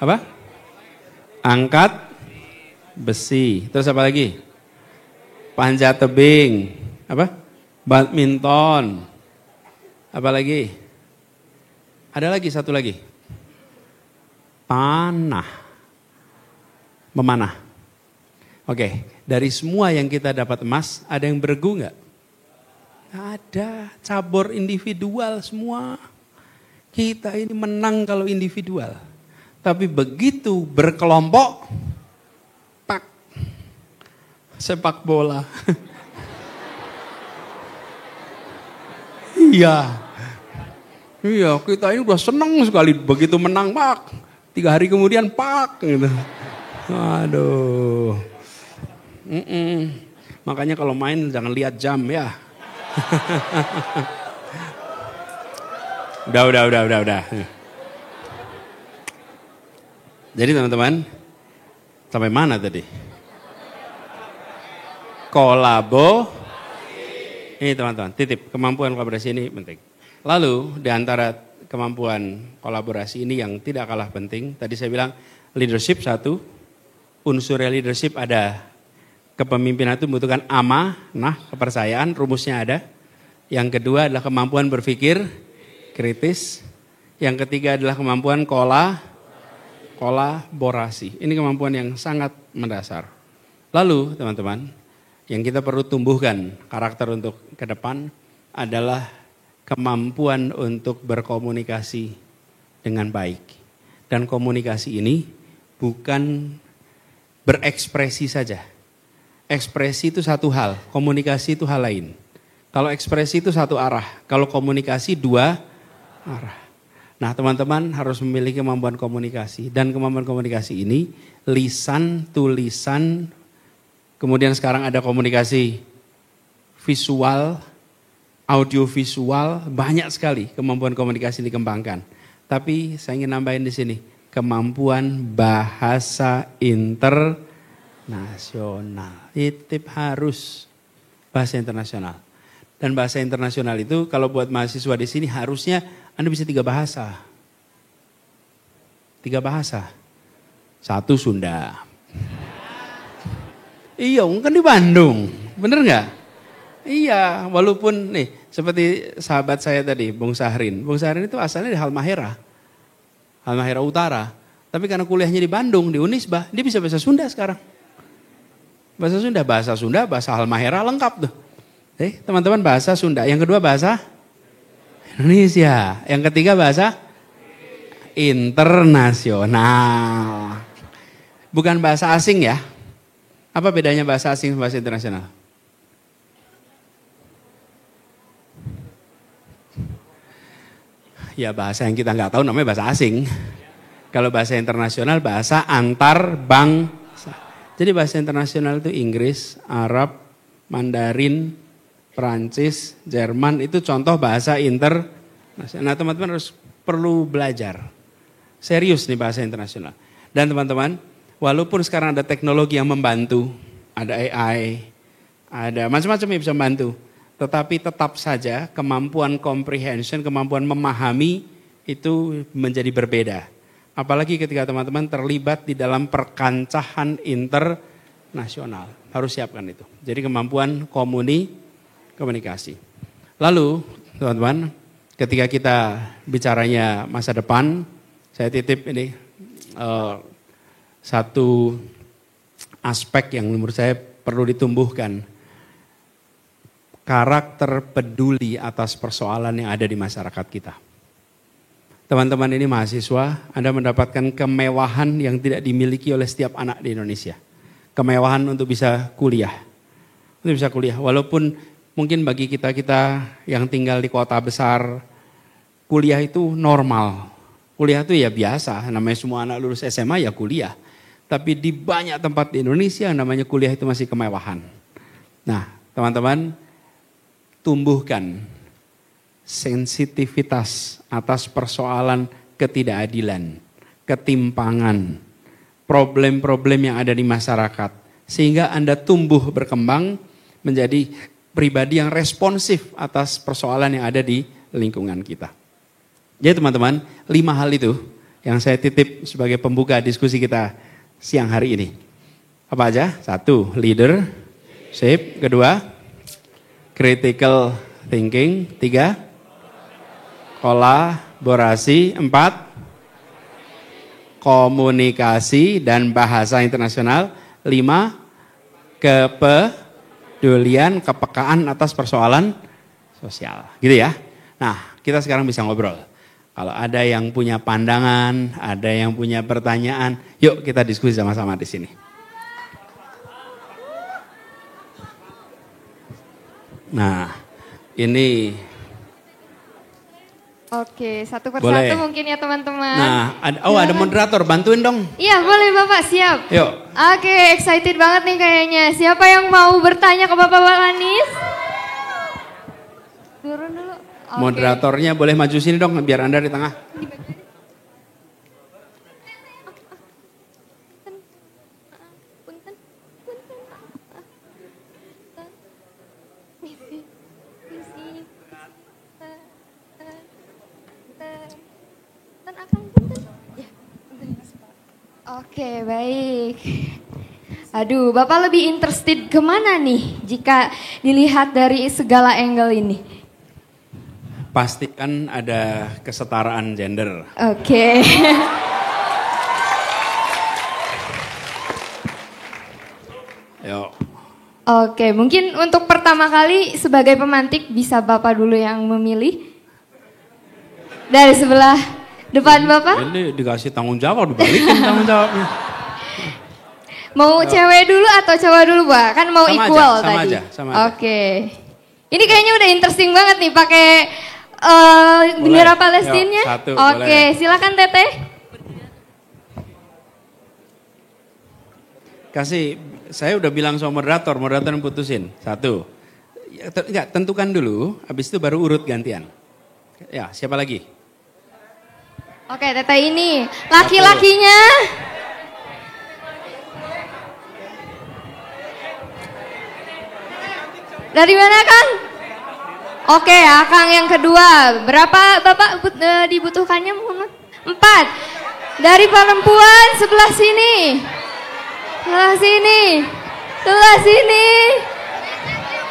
Apa? Angkat besi. Terus apa lagi? Panjat tebing. Apa? Badminton. Apa lagi? Ada lagi satu lagi. Panah. Memanah. Oke, dari semua yang kita dapat emas, ada yang bergu nggak? Ada, cabur individual semua. Kita ini menang kalau individual. Tapi begitu berkelompok, sepak bola. Iya, kita ini udah senang sekali begitu menang, Pak. 3 hari kemudian, Pak. Gitu. Aduh. Makanya kalau main jangan lihat jam ya. Udah. Jadi teman-teman, sampai mana tadi? Ini teman-teman, titip kemampuan kolaborasi ini penting. Lalu di antara kemampuan kolaborasi ini yang tidak kalah penting, tadi saya bilang leadership satu, unsur leadership ada. Kepemimpinan itu membutuhkan amanah, kepercayaan, rumusnya ada. Yang kedua adalah kemampuan berpikir kritis. Yang ketiga adalah kemampuan kolaborasi. Ini kemampuan yang sangat mendasar. Lalu teman-teman, yang kita perlu tumbuhkan karakter untuk ke depan adalah kemampuan untuk berkomunikasi dengan baik. Dan komunikasi ini bukan berekspresi saja. Ekspresi itu satu hal, komunikasi itu hal lain. Kalau ekspresi itu satu arah, kalau komunikasi 2 arah. Nah teman-teman harus memiliki kemampuan komunikasi. Dan kemampuan komunikasi ini lisan, tulisan, Kemudian sekarang ada komunikasi visual, audiovisual, banyak sekali kemampuan komunikasi dikembangkan. Tapi saya ingin nambahin di sini, kemampuan bahasa internasional. Itu harus bahasa internasional. Dan bahasa internasional itu kalau buat mahasiswa di sini harusnya Anda bisa 3 bahasa. 3 bahasa. 1 Sunda. Iya, kan di Bandung, bener nggak? Iya, walaupun nih seperti sahabat saya tadi, Bung Sahrin. Bung Sahrin itu asalnya di Halmahera Utara. Tapi karena kuliahnya di Bandung, di Unisba, dia bisa bahasa Sunda sekarang. Bahasa Sunda, bahasa Halmahera lengkap tuh. Teman-teman bahasa Sunda. Yang kedua bahasa Indonesia. Yang ketiga bahasa internasional. Bukan bahasa asing ya. Apa bedanya bahasa asing dan bahasa internasional? Ya bahasa yang kita nggak tahu namanya bahasa asing. Kalau bahasa internasional bahasa antar bangsa. Jadi bahasa internasional itu Inggris, Arab, Mandarin, Perancis, Jerman itu contoh bahasa internasional. Nah teman-teman harus perlu belajar. Serius nih bahasa internasional. Dan teman-teman, walaupun sekarang ada teknologi yang membantu, ada AI, ada macam-macam yang bisa membantu. Tetapi tetap saja kemampuan comprehension, kemampuan memahami itu menjadi berbeda. Apalagi ketika teman-teman terlibat di dalam perkancahan internasional. Harus siapkan itu. Jadi kemampuan komunikasi. Lalu teman-teman ketika kita bicaranya masa depan, saya titip ini satu aspek yang menurut saya perlu ditumbuhkan. Karakter peduli atas persoalan yang ada di masyarakat kita. Teman-teman ini mahasiswa, Anda mendapatkan kemewahan yang tidak dimiliki oleh setiap anak di Indonesia. Kemewahan untuk bisa kuliah. Walaupun mungkin bagi kita yang tinggal di kota besar, kuliah itu normal. Kuliah itu ya biasa, namanya semua anak lulus SMA ya kuliah. Tapi di banyak tempat di Indonesia namanya kuliah itu masih kemewahan. Nah teman-teman, tumbuhkan sensitivitas atas persoalan ketidakadilan, ketimpangan, problem-problem yang ada di masyarakat. Sehingga Anda tumbuh berkembang menjadi pribadi yang responsif atas persoalan yang ada di lingkungan kita. Jadi teman-teman, 5 hal itu yang saya titip sebagai pembuka diskusi kita siang hari ini. Apa aja? 1, leadership. 2, critical thinking. 3, kolaborasi. 4, komunikasi dan bahasa internasional. 5, kepedulian, kepekaan atas persoalan sosial. Gitu ya. Nah, kita sekarang bisa ngobrol. Kalau ada yang punya pandangan, ada yang punya pertanyaan, yuk kita diskusi sama-sama di sini. Nah, ini. Oke, satu persatu Boleh. mungkin ya teman-teman. Nah, ada moderator, bantuin dong. Iya boleh Bapak, siap. Yuk. Oke, excited banget nih kayaknya. Siapa yang mau bertanya ke Bapak Anies? Turun dulu. Oke. Moderatornya boleh maju sini dong, biar Anda di tengah. Oke, baik. Aduh, Bapak lebih interested kemana nih jika dilihat dari segala angle ini? Pastikan ada kesetaraan gender. Oke. Yuk. Oke, mungkin untuk pertama kali sebagai pemantik bisa Bapak dulu yang memilih. Dari sebelah depan Bapak. Ini dikasih tanggung jawab, dibalikin tanggung jawabnya. Mau cewek dulu atau cowok dulu, Pak? Kan mau Sama equal aja, sama tadi. aja, sama aja. Oke. Ini kayaknya udah interesting banget nih pakai bendera Palestina. Yuk, 1, Oke, boleh. silakan Teteh. saya udah bilang sama moderator yang putusin. Satu. Ya, enggak, tentukan dulu, habis itu baru urut gantian. Ya, siapa lagi? Oke, Teteh ini. Laki-lakinya. Dari mana, Kang? Oke, Kang yang kedua. Berapa Bapak dibutuhkannya, Muhammad? 4. Dari perempuan sebelah sini. Sebelah sini. Sebelah sini.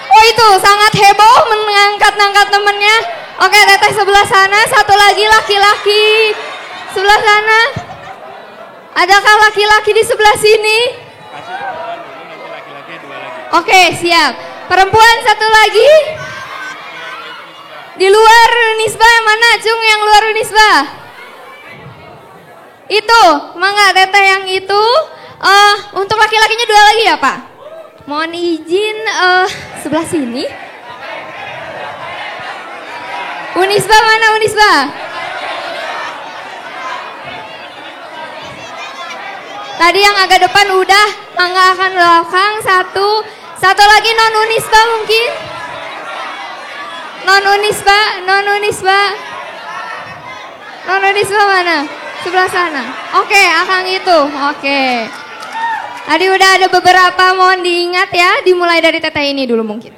Oh itu sangat heboh mengangkat-angkat temennya. Oke, Teteh sebelah sana. Satu lagi laki-laki. Sebelah sana. Adakah laki-laki di sebelah sini? Oke, siap. Perempuan satu lagi. Di luar Unisba yang mana, Cung, yang luar Unisba? Itu, mangga Teteh yang itu. Untuk laki-lakinya 2 lagi ya, Pak? Mohon izin sebelah sini. Unisba mana, Unisba? Tadi yang agak depan udah, mangga akan belakang. Satu lagi non Unisba mungkin. Non Unisba mana? Sebelah sana. Oke, Akang itu. Oke. Tadi udah ada beberapa, mohon diingat ya. Dimulai dari Teteh ini dulu mungkin.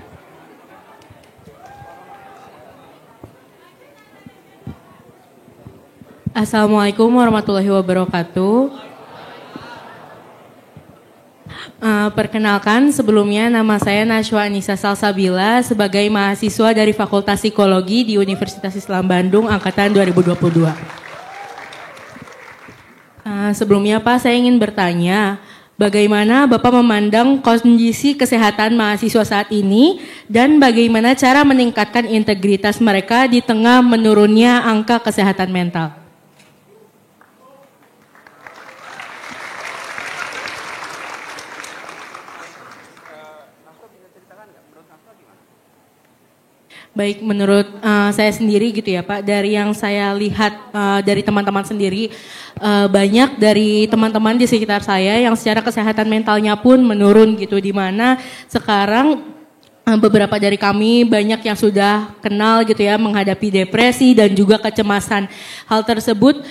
Assalamualaikum warahmatullahi wabarakatuh. Perkenalkan, sebelumnya nama saya Najwa Anissa Salsabila sebagai mahasiswa dari Fakultas Psikologi di Universitas Islam Bandung angkatan 2022. Sebelumnya Pak, saya ingin bertanya, bagaimana Bapak memandang kondisi kesehatan mahasiswa saat ini dan bagaimana cara meningkatkan integritas mereka di tengah menurunnya angka kesehatan mental? Baik, menurut saya sendiri gitu ya Pak, dari yang saya lihat dari teman-teman sendiri, banyak dari teman-teman di sekitar saya yang secara kesehatan mentalnya pun menurun gitu, di mana sekarang beberapa dari kami banyak yang sudah kenal gitu ya menghadapi depresi dan juga kecemasan. Hal tersebut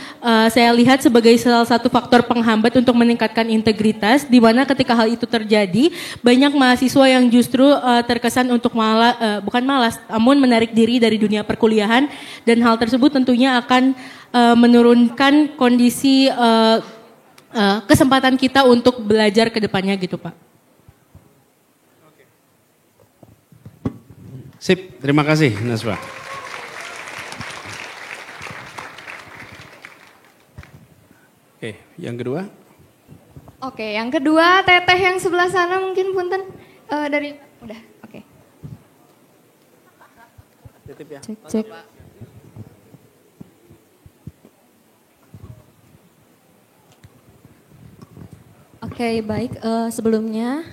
saya lihat sebagai salah satu faktor penghambat untuk meningkatkan integritas, di mana ketika hal itu terjadi banyak mahasiswa yang justru terkesan untuk bukan malas, namun menarik diri dari dunia perkuliahan, dan hal tersebut tentunya akan menurunkan kondisi kesempatan kita untuk belajar ke depannya gitu Pak. Sip, terima kasih Najwa. Oke, yang kedua. Oke, yang kedua Teteh yang sebelah sana mungkin punten dari udah. Oke. Titip ya. Cek. Oke, baik. Sebelumnya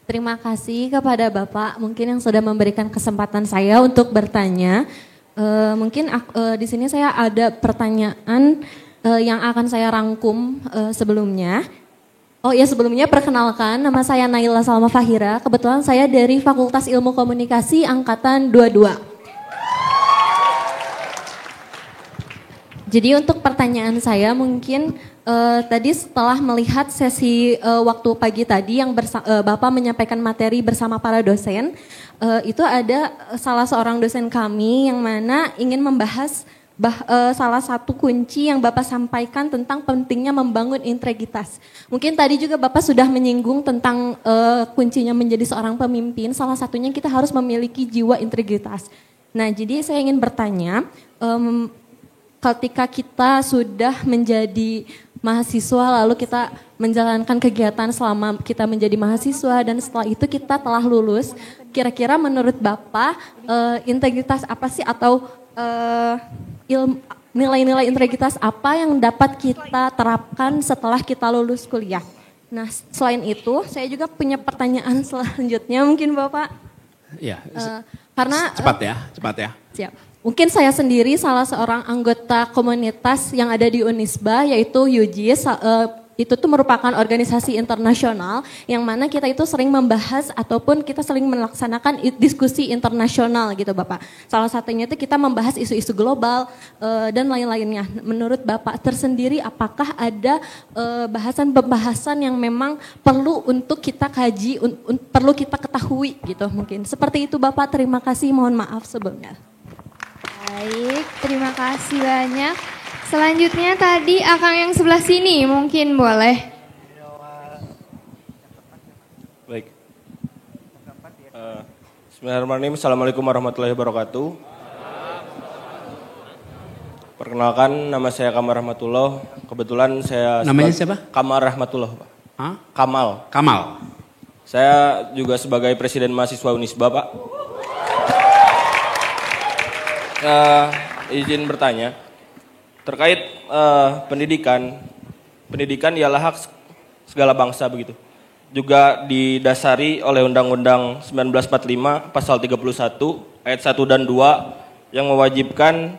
terima kasih kepada Bapak mungkin yang sudah memberikan kesempatan saya untuk bertanya. Mungkin di sini saya ada pertanyaan yang akan saya rangkum sebelumnya. Oh ya, sebelumnya perkenalkan, nama saya Naila Salma Fahira. Kebetulan saya dari Fakultas Ilmu Komunikasi angkatan 22. Jadi untuk pertanyaan saya mungkin tadi setelah melihat sesi waktu pagi tadi yang Bapak menyampaikan materi bersama para dosen, itu ada salah seorang dosen kami yang mana ingin membahas salah satu kunci yang Bapak sampaikan tentang pentingnya membangun integritas. Mungkin tadi juga Bapak sudah menyinggung tentang kuncinya menjadi seorang pemimpin, salah satunya kita harus memiliki jiwa integritas. Nah, jadi saya ingin bertanya, ketika kita sudah menjadi mahasiswa lalu kita menjalankan kegiatan selama kita menjadi mahasiswa dan setelah itu kita telah lulus, kira-kira menurut Bapak integritas apa sih atau nilai-nilai integritas apa yang dapat kita terapkan setelah kita lulus kuliah? Nah, selain itu saya juga punya pertanyaan selanjutnya mungkin Bapak. Ya, karena cepat ya. Siap. Mungkin saya sendiri salah seorang anggota komunitas yang ada di Unisba yaitu UJIS, itu tuh merupakan organisasi internasional yang mana kita itu sering membahas ataupun kita sering melaksanakan diskusi internasional gitu Bapak. Salah satunya itu kita membahas isu-isu global dan lain-lainnya. Menurut Bapak tersendiri apakah ada bahasan-pembahasan yang memang perlu untuk kita kaji, perlu kita ketahui gitu mungkin. Seperti itu Bapak, terima kasih, mohon maaf sebelumnya. Baik, terima kasih banyak. Selanjutnya tadi Akang yang sebelah sini mungkin boleh. Baik. Bismillahirrahmanirrahim. Assalamualaikum warahmatullahi wabarakatuh. Perkenalkan, nama saya Kamal Rahmatullah. Kebetulan saya... Namanya siapa? Kamal Rahmatullah, Pak. Hah? Kamal. Saya juga sebagai Presiden Mahasiswa Unisba, Pak. Izin bertanya, terkait pendidikan ialah hak segala bangsa begitu. Juga didasari oleh Undang-Undang 1945 pasal 31 ayat 1 dan 2 yang mewajibkan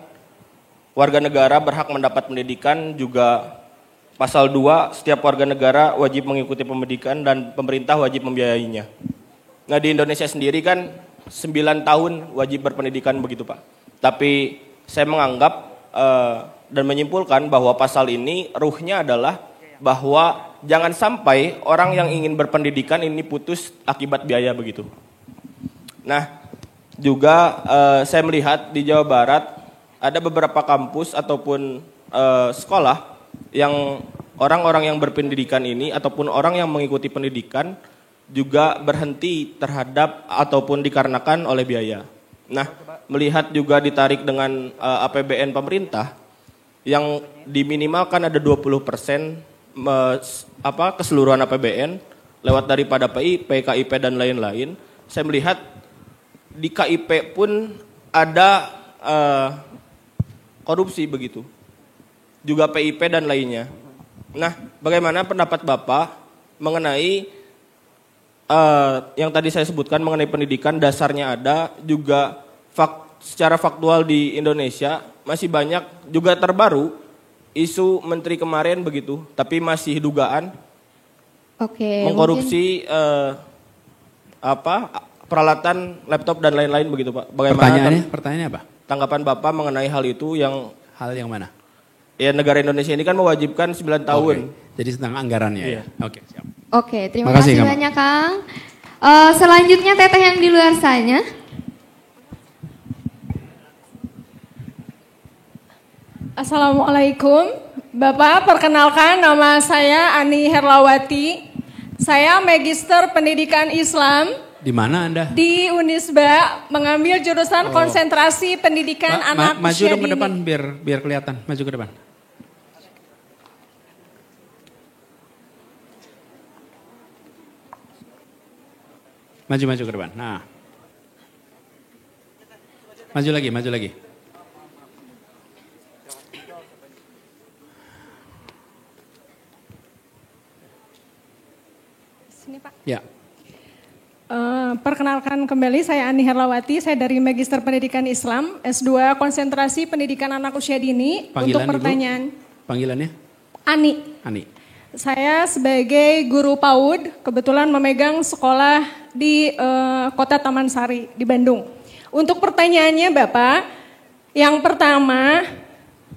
warga negara berhak mendapat pendidikan, juga pasal 2 setiap warga negara wajib mengikuti pendidikan dan pemerintah wajib membiayainya. Nah, di Indonesia sendiri kan 9 tahun wajib berpendidikan begitu Pak. Tapi saya menganggap dan menyimpulkan bahwa pasal ini ruhnya adalah bahwa jangan sampai orang yang ingin berpendidikan ini putus akibat biaya begitu. Nah, juga saya melihat di Jawa Barat ada beberapa kampus ataupun sekolah yang orang-orang yang berpendidikan ini ataupun orang yang mengikuti pendidikan juga berhenti terhadap ataupun dikarenakan oleh biaya. Nah, melihat juga ditarik dengan APBN pemerintah yang diminimalkan ada 20% keseluruhan APBN lewat daripada PIP, KIP dan lain-lain. Saya melihat di KIP pun ada korupsi begitu. Juga PIP dan lainnya. Nah, bagaimana pendapat Bapak mengenai yang tadi saya sebutkan mengenai pendidikan, dasarnya ada, juga secara faktual di Indonesia masih banyak, juga terbaru isu menteri kemarin begitu, tapi masih dugaan mengkorupsi peralatan laptop dan lain-lain begitu Pak. Bagaimana Pertanyaannya apa? Tanggapan Bapak mengenai hal itu yang mana? Ya, negara Indonesia ini kan mewajibkan 9 tahun. Jadi tentang anggarannya ya. Oke, siap. Oke, terima kasih banyak Kang. Selanjutnya teteh yang di luar sana. Assalamualaikum, Bapak, perkenalkan nama saya Ani Herlawati. Saya Magister Pendidikan Islam. Di mana Anda? Di Unisba, mengambil jurusan konsentrasi pendidikan anak Maju usia dong ke depan biar kelihatan, maju ke depan. Maju ke depan. Nah. Maju lagi. Sini, Pak. Ya. Perkenalkan kembali, saya Ani Herlawati, saya dari Magister Pendidikan Islam, S2 Konsentrasi Pendidikan Anak Usia Dini. Panggilan untuk pertanyaan. Ibu? Panggilannya? Ani. Saya sebagai guru PAUD kebetulan memegang sekolah di Kota Taman Sari di Bandung. Untuk pertanyaannya Bapak, yang pertama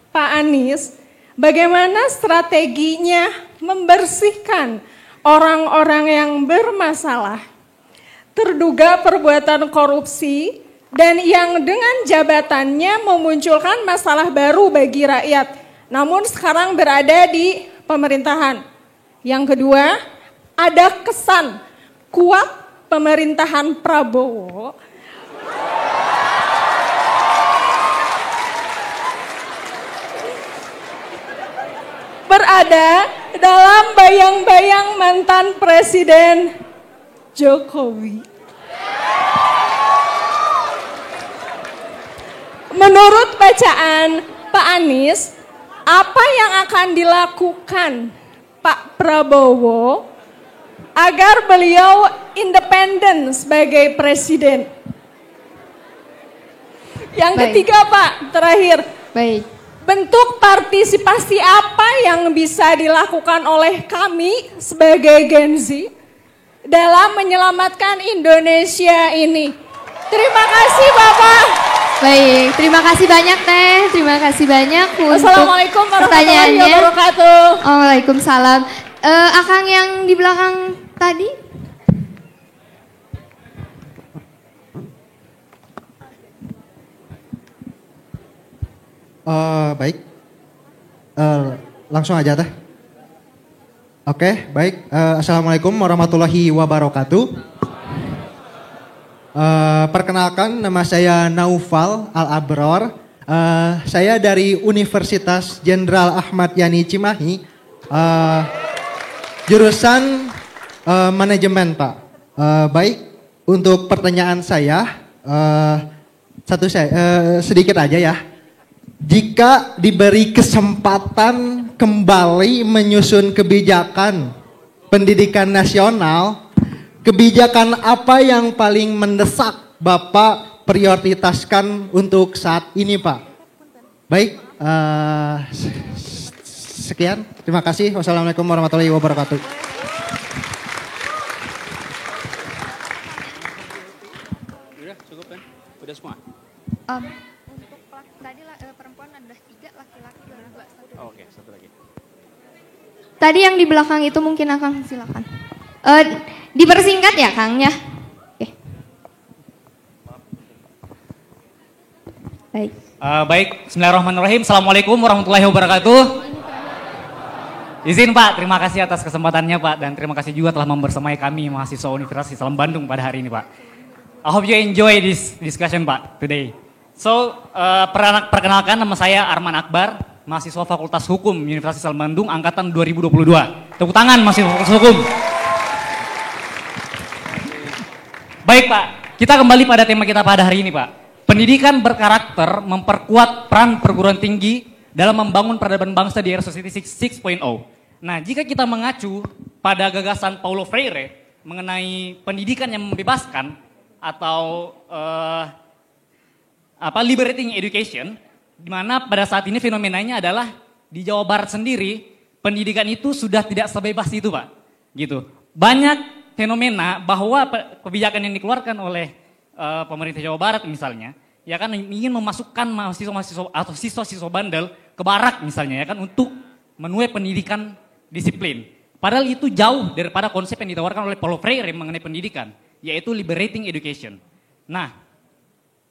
Pak Anies, bagaimana strateginya membersihkan orang-orang yang bermasalah, terduga perbuatan korupsi, dan yang dengan jabatannya memunculkan masalah baru bagi rakyat, namun sekarang berada di pemerintahan. Yang kedua, ada kesan kuat pemerintahan Prabowo berada dalam bayang-bayang mantan Presiden Jokowi. Menurut bacaan Pak Anies, apa yang akan dilakukan Pak Prabowo agar beliau independen sebagai presiden? Yang ketiga Pak, terakhir. Baik. bentuk partisipasi apa yang bisa dilakukan oleh kami sebagai Gen Z dalam menyelamatkan Indonesia ini? Terima kasih Bapak. Baik, terima kasih banyak Teh. Terima kasih banyak untuk Assalamualaikum warahmatullahi pertanyaannya. wabarakatuh. Waalaikumsalam. Akang yang di belakang tadi? Baik, langsung aja Teh. Oke, baik. Assalamualaikum warahmatullahi wabarakatuh. Perkenalkan, nama saya Naufal Al-Abror. Saya dari Universitas Jenderal Ahmad Yani Cimahi. Jurusan manajemen Pak. Baik, untuk pertanyaan saya, sedikit aja ya. Jika diberi kesempatan kembali menyusun kebijakan pendidikan nasional, kebijakan apa yang paling mendesak Bapak prioritaskan untuk saat ini Pak? Baik, sekian. Terima kasih. Wassalamualaikum warahmatullahi wabarakatuh. Udah cukup kan? Udah semua? Tadi perempuan ada 3, laki-laki 2. Oke, satu lagi. Tadi yang di belakang itu mungkin Akang silakan. Dipersingkat ya Kang ya. Oke. Baik. Baik, bismillahirrahmanirrahim. Assalamualaikum warahmatullahi wabarakatuh. Izin Pak, terima kasih atas kesempatannya Pak. Dan terima kasih juga telah membersamai kami mahasiswa Universitas Islam Bandung pada hari ini Pak. I hope you enjoy this discussion Pak today. So, perkenalkan nama saya Arman Akbar, mahasiswa Fakultas Hukum Universitas Islam Bandung angkatan 2022. Tepuk tangan mahasiswa Fakultas Hukum. Baik Pak, kita kembali pada tema kita pada hari ini Pak. Pendidikan berkarakter memperkuat peran perguruan tinggi dalam membangun peradaban bangsa di era Society 6.0. Nah, jika kita mengacu pada gagasan Paulo Freire mengenai pendidikan yang membebaskan atau liberating education, di mana pada saat ini fenomenanya adalah di Jawa Barat sendiri pendidikan itu sudah tidak sebebas itu Pak. Gitu. Banyak fenomena bahwa kebijakan yang dikeluarkan oleh pemerintah Jawa Barat misalnya, ya kan ingin memasukkan mahasiswa-mahasiswa atau siswa-siswa bandel ke barak misalnya ya kan untuk menuai pendidikan disiplin. Padahal itu jauh daripada konsep yang ditawarkan oleh Paulo Freire mengenai pendidikan, yaitu liberating education. Nah,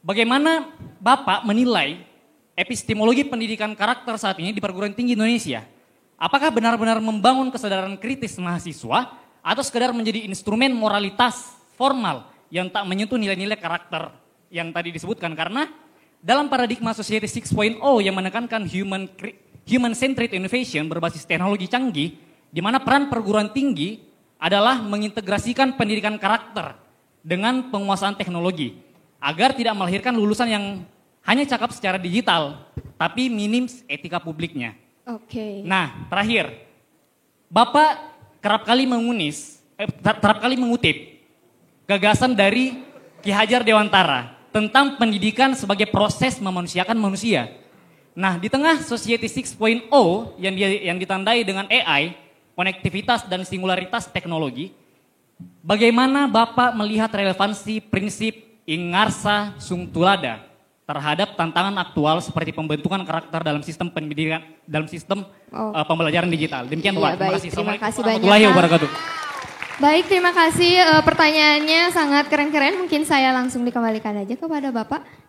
bagaimana Bapak menilai epistemologi pendidikan karakter saat ini di perguruan tinggi Indonesia? Apakah benar-benar membangun kesadaran kritis mahasiswa atau sekedar menjadi instrumen moralitas formal yang tak menyentuh nilai-nilai karakter yang tadi disebutkan? Karena dalam paradigma Society 6.0 yang menekankan human-centered innovation berbasis teknologi canggih, di mana peran perguruan tinggi adalah mengintegrasikan pendidikan karakter dengan penguasaan teknologi, agar tidak melahirkan lulusan yang hanya cakap secara digital, tapi minim etika publiknya. Oke. Nah, terakhir, Bapak kerap kali mengutip gagasan dari Ki Hajar Dewantara tentang pendidikan sebagai proses memanusiakan manusia. Nah, di tengah Society 6.0 yang ditandai dengan AI, konektivitas dan singularitas teknologi, bagaimana Bapak melihat relevansi prinsip Ingarsa Sung Tulada terhadap tantangan aktual seperti pembentukan karakter dalam sistem pendidikan, dalam sistem pembelajaran digital? Demikian Pak. Terima kasih. Terima kasih warahmatullahi wabarakatuh. Baik, terima kasih. Pertanyaannya sangat keren-keren. Mungkin saya langsung dikembalikan aja kepada Bapak.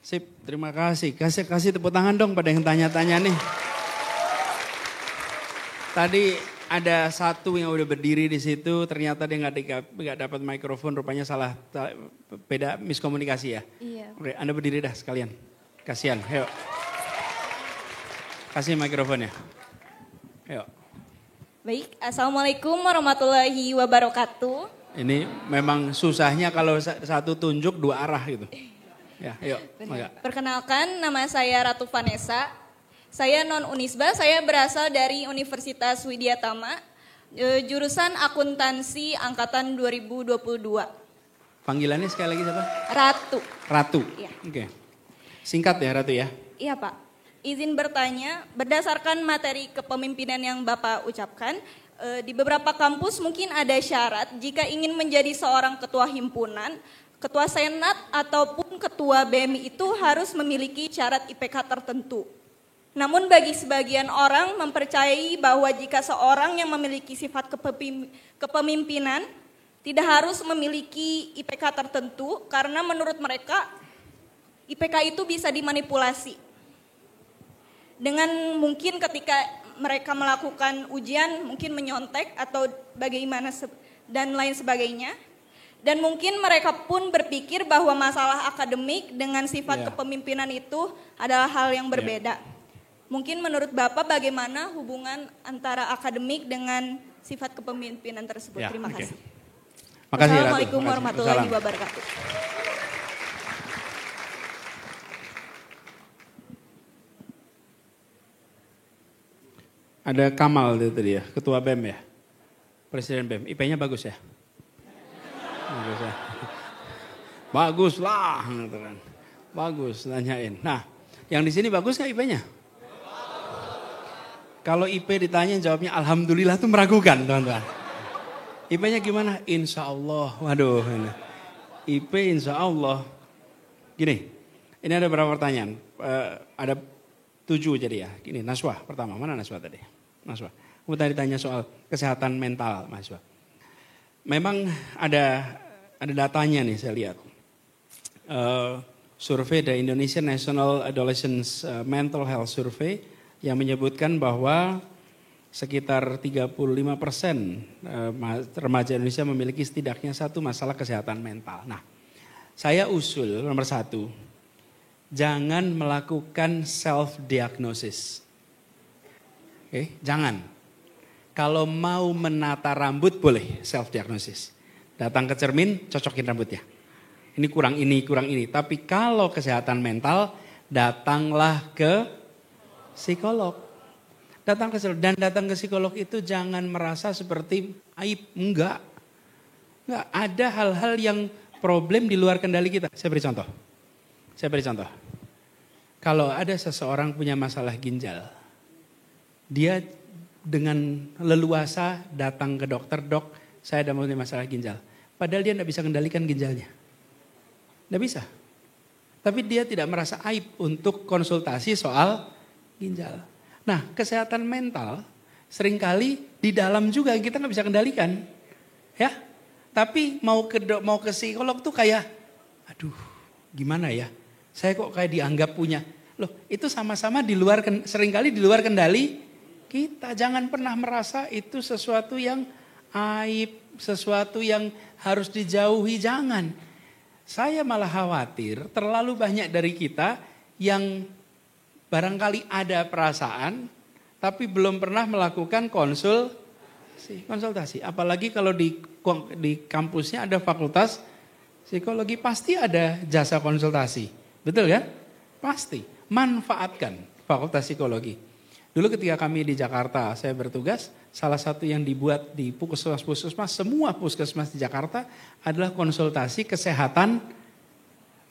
Sip, terima kasih. Kasih tepuk tangan dong pada yang tanya-tanya nih. Tadi ada satu yang udah berdiri di situ, ternyata dia nggak dapat mikrofon, rupanya salah, beda miskomunikasi ya. Iya. Oke, Anda berdiri dah sekalian. Kasihan, yuk. Kasih mikrofonnya. Yuk. Baik, Assalamualaikum warahmatullahi wabarakatuh. Ini memang susahnya kalau satu tunjuk dua arah gitu. Ya, yuk. Mangga. Perkenalkan, nama saya Ratu Vanessa. Saya non-Unisba, saya berasal dari Universitas Widya Tama, jurusan akuntansi angkatan 2022. Panggilannya sekali lagi siapa? Ratu. Ratu. Iya. Oke. Singkat ya Ratu ya. Iya Pak. Izin bertanya, berdasarkan materi kepemimpinan yang Bapak ucapkan, di beberapa kampus mungkin ada syarat jika ingin menjadi seorang ketua himpunan, ketua senat ataupun ketua BEM itu harus memiliki syarat IPK tertentu. Namun bagi sebagian orang mempercayai bahwa jika seorang yang memiliki sifat kepemimpinan tidak harus memiliki IPK tertentu karena menurut mereka IPK itu bisa dimanipulasi. Dengan mungkin ketika mereka melakukan ujian mungkin menyontek atau bagaimana dan lain sebagainya. Dan mungkin mereka pun berpikir bahwa masalah akademik dengan sifat kepemimpinan itu adalah hal yang berbeda. Mungkin menurut Bapak bagaimana hubungan antara akademik dengan sifat kepemimpinan tersebut? Terima kasih. Makasih, Assalamualaikum warahmatullahi wabarakatuh. Ada Kamal itu tadi ya, ketua BEM ya. Presiden BEM, IP-nya bagus ya? Bagus ya. Bagus lah, gitu kan. Bagus, tanyain. Nah, yang di sini bagus nggak IP-nya? Kalau IP ditanya jawabnya alhamdulillah tuh meragukan teman-teman. IP-nya gimana? Insya Allah. Waduh. IP insya Allah. Gini, ini ada beberapa pertanyaan. Ada 7 jadi ya. Gini, Naswa pertama. Mana Naswa tadi? Naswa. Kamu tadi tanya soal kesehatan mental mahasiswa. Memang ada datanya nih saya lihat. Survei dari Indonesian National Adolescents Mental Health Survey yang menyebutkan bahwa sekitar 35% remaja Indonesia memiliki setidaknya satu masalah kesehatan mental. Nah, saya usul nomor 1, jangan melakukan self-diagnosis. Oke, jangan. Kalau mau menata rambut boleh self-diagnosis. Datang ke cermin, cocokin rambutnya. Ini kurang ini, kurang ini. Tapi kalau kesehatan mental, datanglah ke psikolog. Datang ke psikolog. Dan datang ke psikolog itu jangan merasa seperti aib. Enggak. Ada hal-hal yang problem di luar kendali kita. Saya beri contoh. Kalau ada seseorang punya masalah ginjal. Dia dengan leluasa datang ke dokter, dok saya ada masalah ginjal. Padahal dia tidak bisa kendalikan ginjalnya. Tidak bisa. Tapi dia tidak merasa aib untuk konsultasi soal ginjal. Nah, kesehatan mental seringkali di dalam juga kita nggak bisa kendalikan. Ya. Tapi mau ke psikolog tuh kayak aduh, gimana ya? Saya kok kayak dianggap punya. Loh, itu sama-sama seringkali di luar kendali kita. Jangan pernah merasa itu sesuatu yang aib, sesuatu yang harus dijauhi, jangan. Saya malah khawatir terlalu banyak dari kita yang barangkali ada perasaan tapi belum pernah melakukan konsultasi. Apalagi kalau di kampusnya ada fakultas psikologi, pasti ada jasa konsultasi. Betul kan? Pasti. Manfaatkan fakultas psikologi. Dulu ketika kami di Jakarta, saya bertugas, salah satu yang dibuat di puskesmas, semua puskesmas di Jakarta adalah konsultasi kesehatan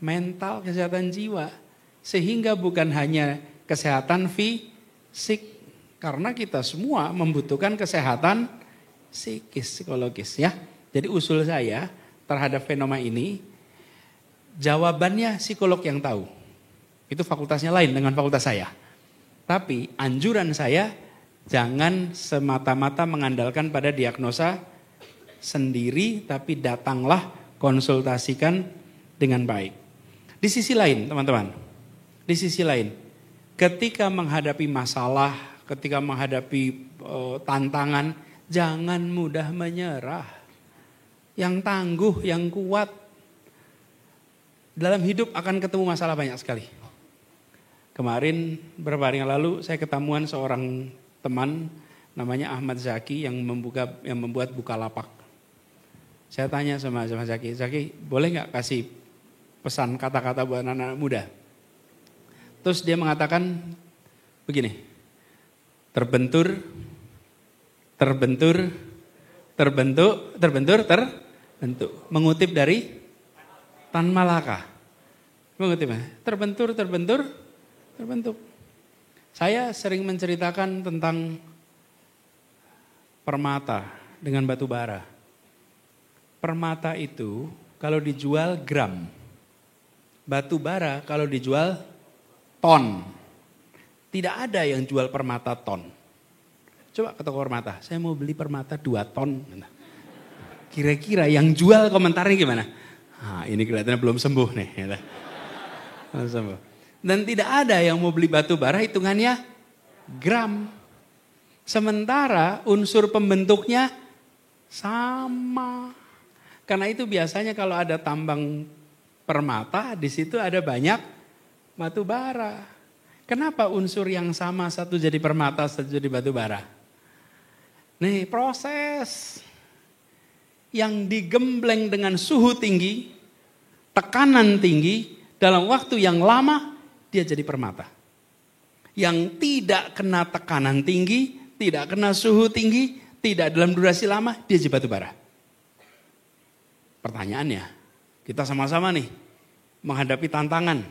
mental, kesehatan jiwa. Sehingga bukan hanya kesehatan fisik, karena kita semua membutuhkan kesehatan psikologis ya. Jadi usul saya terhadap fenomena ini, jawabannya psikolog yang tahu. Itu fakultasnya lain dengan fakultas saya. Tapi anjuran saya jangan semata-mata mengandalkan pada diagnosa sendiri, tapi datanglah konsultasikan dengan baik. Di sisi lain teman-teman, di sisi lain ketika menghadapi masalah, ketika menghadapi tantangan, jangan mudah menyerah. Yang tangguh, yang kuat. Dalam hidup akan ketemu masalah banyak sekali. Kemarin beberapa hari yang lalu saya ketemuan seorang teman namanya Ahmad Zaki yang membuat Bukalapak. Saya tanya sama Zaki, boleh nggak kasih pesan kata-kata buat anak-anak muda. Terus dia mengatakan begini, terbentur, mengutip dari Tan Malaka. Mengutipnya, terbentur. Saya sering menceritakan tentang permata dengan batu bara. Permata itu kalau dijual gram, batu bara kalau dijual ton. Tidak ada yang jual permata ton. Coba ke toko permata, saya mau beli permata 2 ton. Kira-kira yang jual komentarnya gimana? Nah, ini kelihatannya belum sembuh nih. Belum sembuh. Dan tidak ada yang mau beli batu bara hitungannya gram. Sementara unsur pembentuknya sama. Karena itu biasanya kalau ada tambang permata, di situ ada banyak batu bara. Kenapa unsur yang sama satu jadi permata, satu jadi batu bara? Nih proses yang digembleng dengan suhu tinggi, tekanan tinggi, dalam waktu yang lama dia jadi permata. Yang tidak kena tekanan tinggi, tidak kena suhu tinggi, tidak dalam durasi lama, dia jadi batu bara. Pertanyaannya, kita sama-sama nih menghadapi tantangan.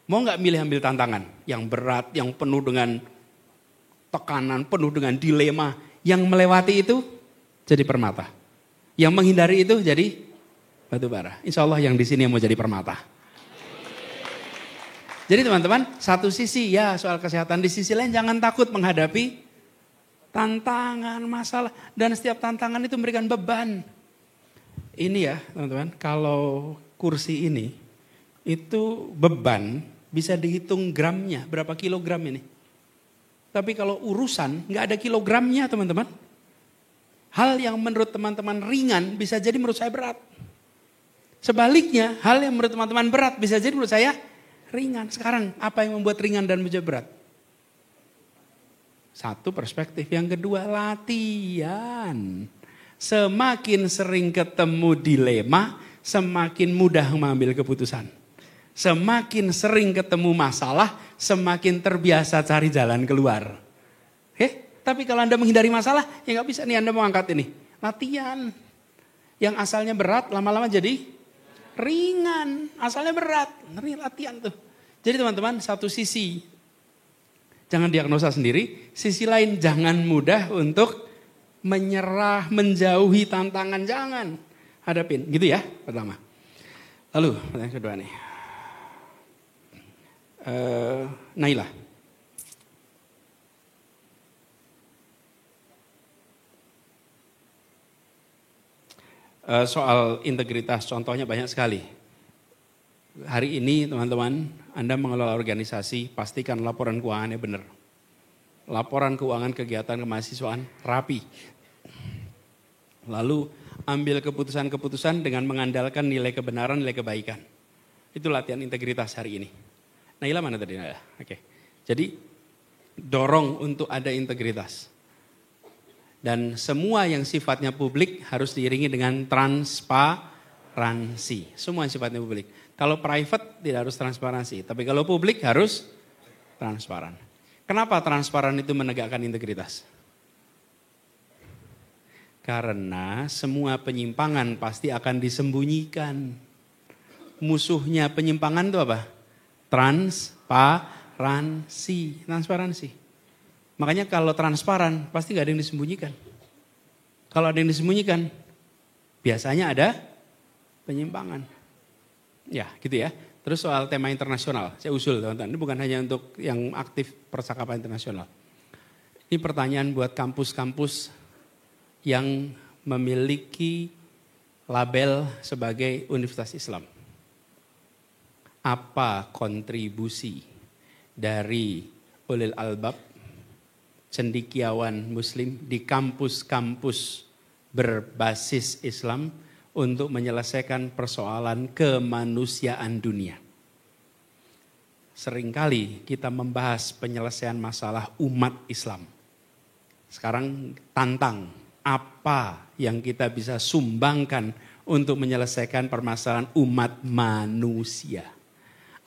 Mau nggak milih ambil tantangan yang berat, yang penuh dengan tekanan, penuh dengan dilema. Yang melewati itu jadi permata. Yang menghindari itu jadi batu bara. Insya Allah yang di sini yang mau jadi permata. Jadi teman-teman, satu sisi ya soal kesehatan, di sisi lain jangan takut menghadapi tantangan, masalah. Dan setiap tantangan itu memberikan beban. Ini ya teman-teman, kalau kursi ini itu beban bisa dihitung gramnya, berapa kilogram ini. Tapi kalau urusan nggak ada kilogramnya teman-teman. Hal yang menurut teman-teman ringan bisa jadi menurut saya berat. Sebaliknya hal yang menurut teman-teman berat bisa jadi menurut saya ringan. Sekarang apa yang membuat ringan dan menjadi berat? Satu perspektif. Yang kedua latihan. Semakin sering ketemu dilema, semakin mudah mengambil keputusan. Semakin sering ketemu masalah, semakin terbiasa cari jalan keluar. Tapi kalau Anda menghindari masalah, ya nggak bisa nih Anda mau angkat ini. Latihan. Yang asalnya berat, lama-lama jadi ringan. Asalnya berat, ini latihan tuh. Jadi teman-teman, satu sisi, jangan diagnosa sendiri. Sisi lain, jangan mudah untuk menyerah, menjauhi tantangan. Jangan, hadapin. Gitu ya, pertama. Lalu, pertanyaan kedua nih. Naila. Soal integritas, contohnya banyak sekali. Hari ini teman-teman, Anda mengelola organisasi, pastikan laporan keuangannya benar. Laporan keuangan kegiatan kemahasiswaan rapi. Lalu ambil keputusan-keputusan dengan mengandalkan nilai kebenaran, nilai kebaikan. Itu latihan integritas hari ini. Naila mana tadi Naila? Oke. Jadi dorong untuk ada integritas. Dan semua yang sifatnya publik harus diiringi dengan transparansi. Semua yang sifatnya publik. Kalau private tidak harus transparansi, tapi kalau publik harus transparan. Kenapa transparan itu menegakkan integritas? Karena semua penyimpangan pasti akan disembunyikan. Musuhnya penyimpangan itu apa? Transparansi. Makanya kalau transparan pasti gak ada yang disembunyikan. Kalau ada yang disembunyikan biasanya ada penyimpangan. Ya gitu ya. Terus soal tema internasional, saya usul teman-teman. Ini bukan hanya untuk yang aktif percakapan internasional. Ini pertanyaan buat kampus-kampus yang memiliki label sebagai Universitas Islam. Apa kontribusi dari ulil albab, cendekiawan muslim di kampus-kampus berbasis Islam untuk menyelesaikan persoalan kemanusiaan dunia? Seringkali kita membahas penyelesaian masalah umat Islam. Sekarang tantang, apa yang kita bisa sumbangkan untuk menyelesaikan permasalahan umat manusia.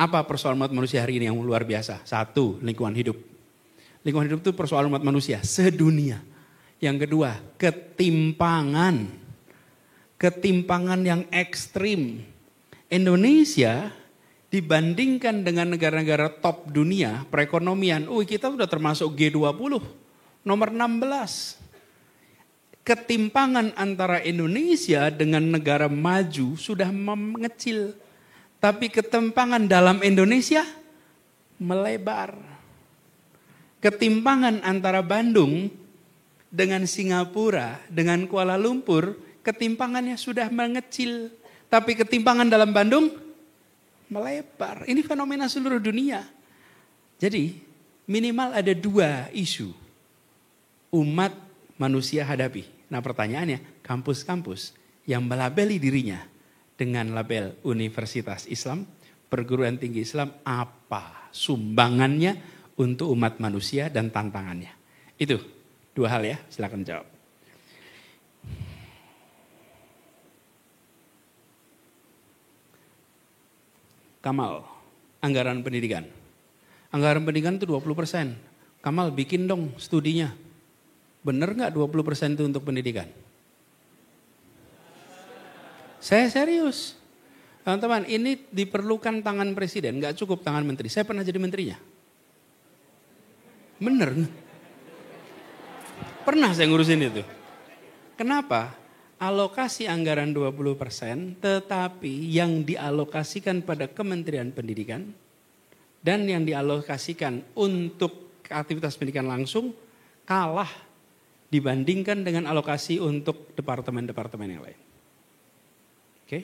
Apa persoalan umat manusia hari ini yang luar biasa? Satu, lingkungan hidup. Lingkungan hidup itu persoalan umat manusia sedunia. Yang kedua, ketimpangan. Ketimpangan yang ekstrim. Indonesia dibandingkan dengan negara-negara top dunia perekonomian, kita sudah termasuk G20, nomor 16. Ketimpangan antara Indonesia dengan negara maju sudah mengecil. Tapi ketimpangan dalam Indonesia melebar. Ketimpangan antara Bandung dengan Singapura, dengan Kuala Lumpur, ketimpangannya sudah mengecil. Tapi ketimpangan dalam Bandung melebar. Ini fenomena seluruh dunia. Jadi minimal ada 2 isu umat manusia hadapi. Nah pertanyaannya, kampus-kampus yang melabeli dirinya dengan label Universitas Islam, perguruan tinggi Islam, apa sumbangannya untuk umat manusia dan tantangannya? Itu 2 hal ya, silakan jawab. Kamal, anggaran pendidikan. Anggaran pendidikan itu 20%. Kamal bikin dong studinya. Bener nggak 20% itu untuk pendidikan? Saya serius. Teman-teman, ini diperlukan tangan presiden, nggak cukup tangan menteri. Saya pernah jadi menterinya. Bener. Pernah saya ngurusin itu. Kenapa? Alokasi anggaran 20%, tetapi yang dialokasikan pada Kementerian Pendidikan dan yang dialokasikan untuk aktivitas pendidikan langsung kalah dibandingkan dengan alokasi untuk departemen-departemen yang lain. Oke.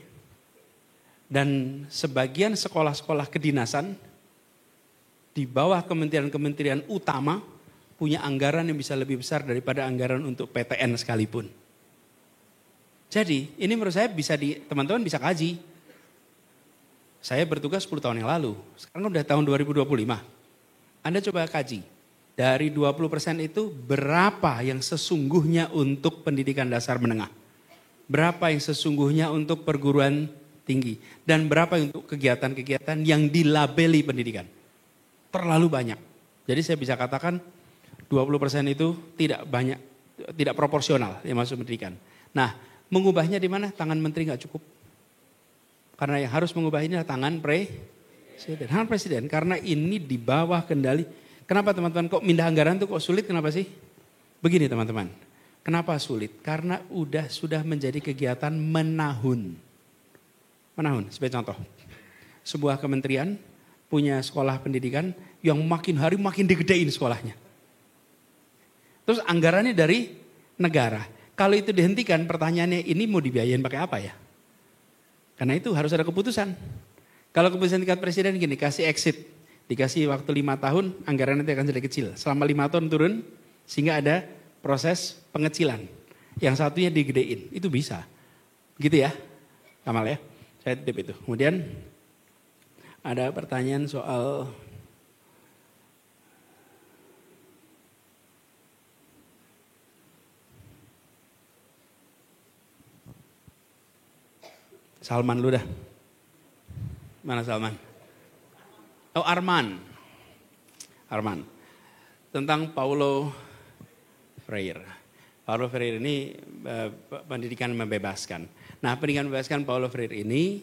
Dan sebagian sekolah-sekolah kedinasan di bawah kementerian-kementerian utama punya anggaran yang bisa lebih besar daripada anggaran untuk PTN sekalipun. Jadi ini menurut saya bisa teman-teman bisa kaji. Saya bertugas 10 tahun yang lalu, sekarang udah tahun 2025. Anda coba kaji, dari 20% itu berapa yang sesungguhnya untuk pendidikan dasar menengah? Berapa yang sesungguhnya untuk perguruan tinggi? Dan berapa untuk kegiatan-kegiatan yang dilabeli pendidikan? Terlalu banyak. Jadi saya bisa katakan 20% itu tidak banyak, tidak proporsional yang masuk pendidikan. Nah, mengubahnya di mana? Tangan menteri nggak cukup. Karena yang harus mengubah ini adalah tangan presiden. Tangan presiden, karena ini di bawah kendali. Kenapa teman-teman kok mindah anggaran itu kok sulit? Kenapa sih? Begini teman-teman. Kenapa sulit? Karena sudah menjadi kegiatan menahun. Menahun, sebagai contoh. Sebuah kementerian punya sekolah pendidikan yang makin hari makin digedein sekolahnya. Terus anggarannya dari negara. Kalau itu dihentikan, pertanyaannya ini mau dibiayain pakai apa ya? Karena itu harus ada keputusan. Kalau keputusan tingkat presiden gini, kasih exit. Dikasih waktu 5 tahun, anggaran nanti akan jadi kecil. Selama 5 tahun turun, sehingga ada proses pengecilan. Yang satunya digedein, itu bisa. Gitu ya, Kamal ya. Saya titip itu. Kemudian ada pertanyaan soal Salman lu dah. Mana Salman? Oh Arman. Tentang Paulo Freire. Paulo Freire ini pendidikan membebaskan. Nah pendidikan membebaskan Paulo Freire ini,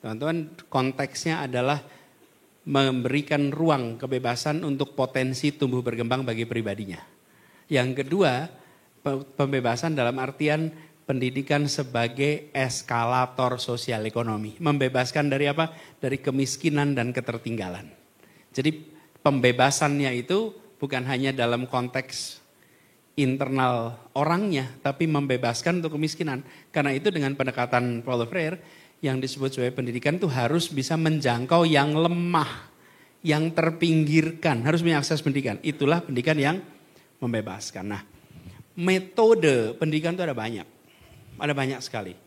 teman-teman konteksnya adalah memberikan ruang kebebasan untuk potensi tumbuh berkembang bagi pribadinya. Yang kedua, pembebasan dalam artian pendidikan sebagai eskalator sosial ekonomi. Membebaskan dari apa? Dari kemiskinan dan ketertinggalan. Jadi pembebasannya itu bukan hanya dalam konteks internal orangnya, tapi membebaskan untuk kemiskinan. Karena itu dengan pendekatan Paulo Freire, yang disebut sebagai pendidikan itu harus bisa menjangkau yang lemah, yang terpinggirkan, harus punya akses pendidikan. Itulah pendidikan yang membebaskan. Nah, metode pendidikan itu ada banyak sekali.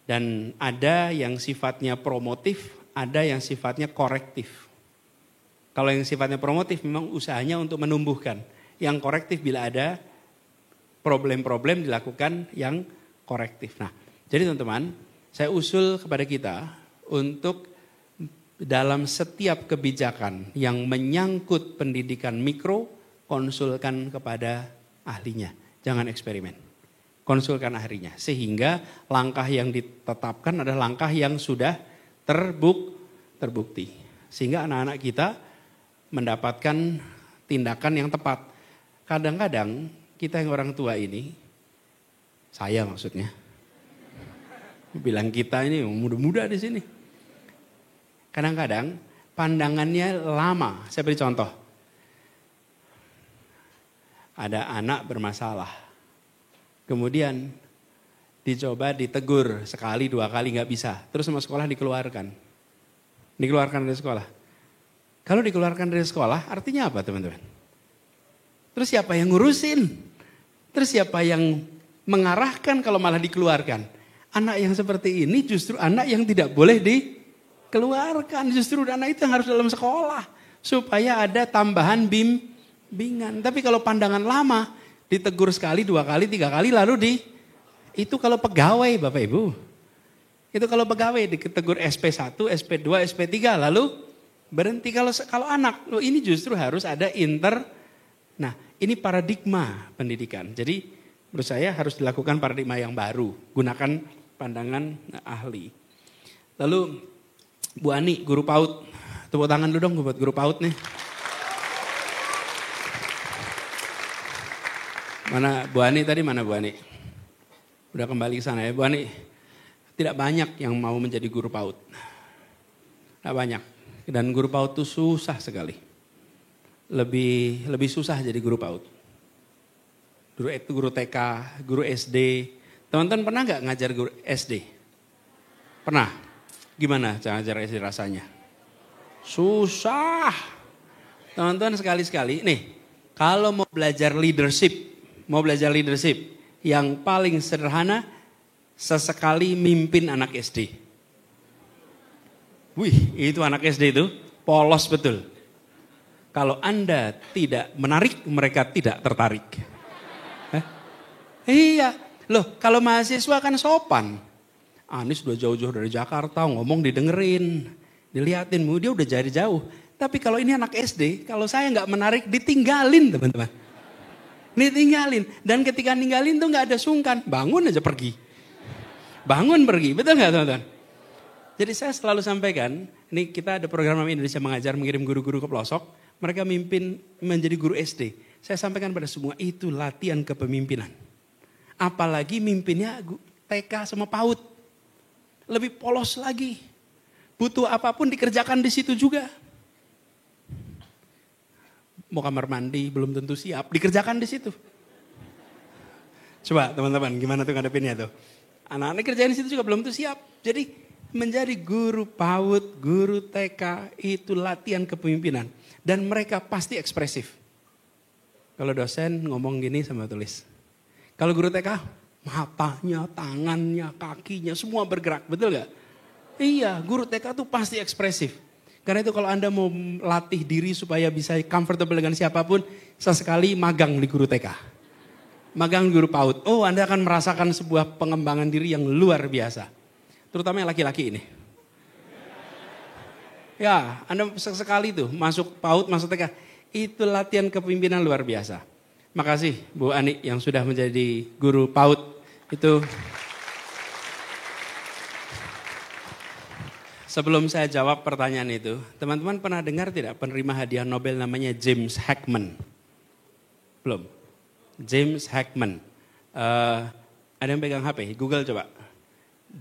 Dan ada yang sifatnya promotif, ada yang sifatnya korektif. Kalau yang sifatnya promotif memang usahanya untuk menumbuhkan. Yang korektif bila ada problem-problem dilakukan yang korektif. Nah, jadi teman-teman, Saya usul kepada kita untuk dalam setiap kebijakan yang menyangkut pendidikan mikro, konsulkan kepada ahlinya. Jangan eksperimen. Konsulkan ahlinya. Sehingga langkah yang ditetapkan adalah langkah yang sudah terbukti. Sehingga anak-anak kita mendapatkan tindakan yang tepat. Kadang-kadang kita yang orang tua ini, saya maksudnya, bilang kita ini muda-muda di sini. Kadang-kadang pandangannya lama. Saya beri contoh. Ada anak bermasalah. Kemudian dicoba ditegur sekali, 2 kali nggak bisa. Terus sama sekolah dikeluarkan. Dikeluarkan dari sekolah. Kalau dikeluarkan dari sekolah artinya apa teman-teman? Terus siapa yang ngurusin? Terus siapa yang mengarahkan kalau malah dikeluarkan? Anak yang seperti ini justru anak yang tidak boleh dikeluarkan. Justru anak itu yang harus dalam sekolah. Supaya ada tambahan bimbingan. Tapi kalau pandangan lama, ditegur sekali, 2 kali, 3 kali lalu itu kalau pegawai Bapak Ibu. Itu kalau pegawai ditegur SP1, SP2, SP3 lalu berhenti. Kalau anak, loh ini justru harus ada Nah ini paradigma pendidikan. Jadi menurut saya harus dilakukan paradigma yang baru. Gunakan pandangan ahli. Lalu Bu Ani, guru PAUD. Tepuk tangan dulu dong buat guru PAUD nih. Mana Bu Ani tadi, mana Bu Ani? Udah kembali ke sana ya Bu Ani. Tidak banyak yang mau menjadi guru PAUD. Tidak banyak. Dan guru PAUD itu susah sekali. Lebih susah jadi guru PAUD. Guru TK, guru SD. Teman-teman pernah nggak ngajar guru SD? Pernah? Gimana cara ngajar SD rasanya? Susah. Teman-teman sekali-sekali, nih kalau mau belajar leadership yang paling sederhana, sesekali mimpin anak SD. Wih, itu anak SD itu polos betul. Kalau Anda tidak menarik, mereka tidak tertarik. Iya, loh kalau mahasiswa kan sopan. Anies udah jauh-jauh dari Jakarta, ngomong didengerin, diliatin, dia udah jadi jauh. Tapi kalau ini anak SD, kalau saya nggak menarik, ditinggalin teman-teman. Ditinggalin, dan ketika ninggalin tuh nggak ada sungkan, bangun aja pergi. Bangun pergi, betul nggak teman-teman? Jadi saya selalu sampaikan, ini kita ada program Indonesia Mengajar, mengirim guru-guru ke pelosok. Mereka mimpin menjadi guru SD. Saya sampaikan pada semua, itu latihan kepemimpinan. Apalagi mimpinnya TK sama PAUD. Lebih polos lagi. Butuh apapun dikerjakan di situ juga. Mau kamar mandi belum tentu siap, dikerjakan di situ. Coba teman-teman, gimana tuh ngadepinnya tuh? Anak-anak kerjain di situ juga belum tentu siap. Jadi menjadi guru PAUD, guru TK itu latihan kepemimpinan. Dan mereka pasti ekspresif. Kalau dosen ngomong gini sama tulis. Kalau guru TK, matanya, tangannya, kakinya, semua bergerak. Betul gak? Iya, guru TK tuh pasti ekspresif. Karena itu kalau Anda mau latih diri supaya bisa comfortable dengan siapapun, sesekali magang di guru TK. Magang guru PAUD. Oh, Anda akan merasakan sebuah pengembangan diri yang luar biasa. Terutama yang laki-laki ini. Ya, Anda sekali tuh masuk PAUD, masuk TK. Itu latihan kepemimpinan luar biasa. Makasih Bu Ani yang sudah menjadi guru PAUD. Itu sebelum saya jawab pertanyaan itu, teman-teman pernah dengar tidak penerima hadiah Nobel namanya James Heckman? Belum? James Heckman. Ada yang pegang HP? Google coba.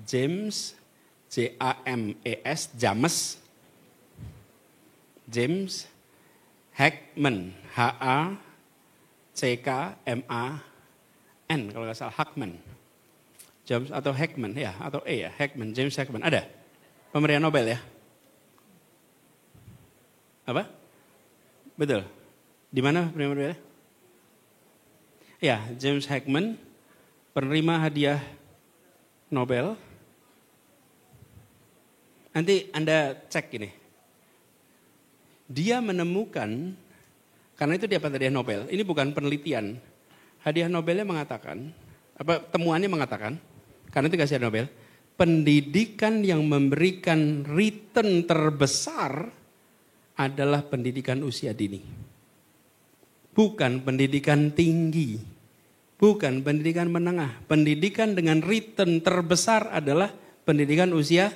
James, James, James Heckman, H-A-C-K-M-A-N, kalau nggak salah, Heckman. James atau Heckman, ya, atau ya, Heckman, James Heckman, ada. Pemberian Nobel ya. Apa? Betul. Di mana penerima Nobel? Ya, James Heckman, penerima hadiah Nobel. Nanti Anda cek ini. Dia menemukan, karena itu dia dapat hadiah Nobel, ini bukan penelitian. Hadiah Nobelnya mengatakan, temuannya mengatakan, karena itu kasih hadiah Nobel, pendidikan yang memberikan return terbesar adalah pendidikan usia dini. Bukan pendidikan tinggi, bukan pendidikan menengah. Pendidikan dengan return terbesar adalah pendidikan usia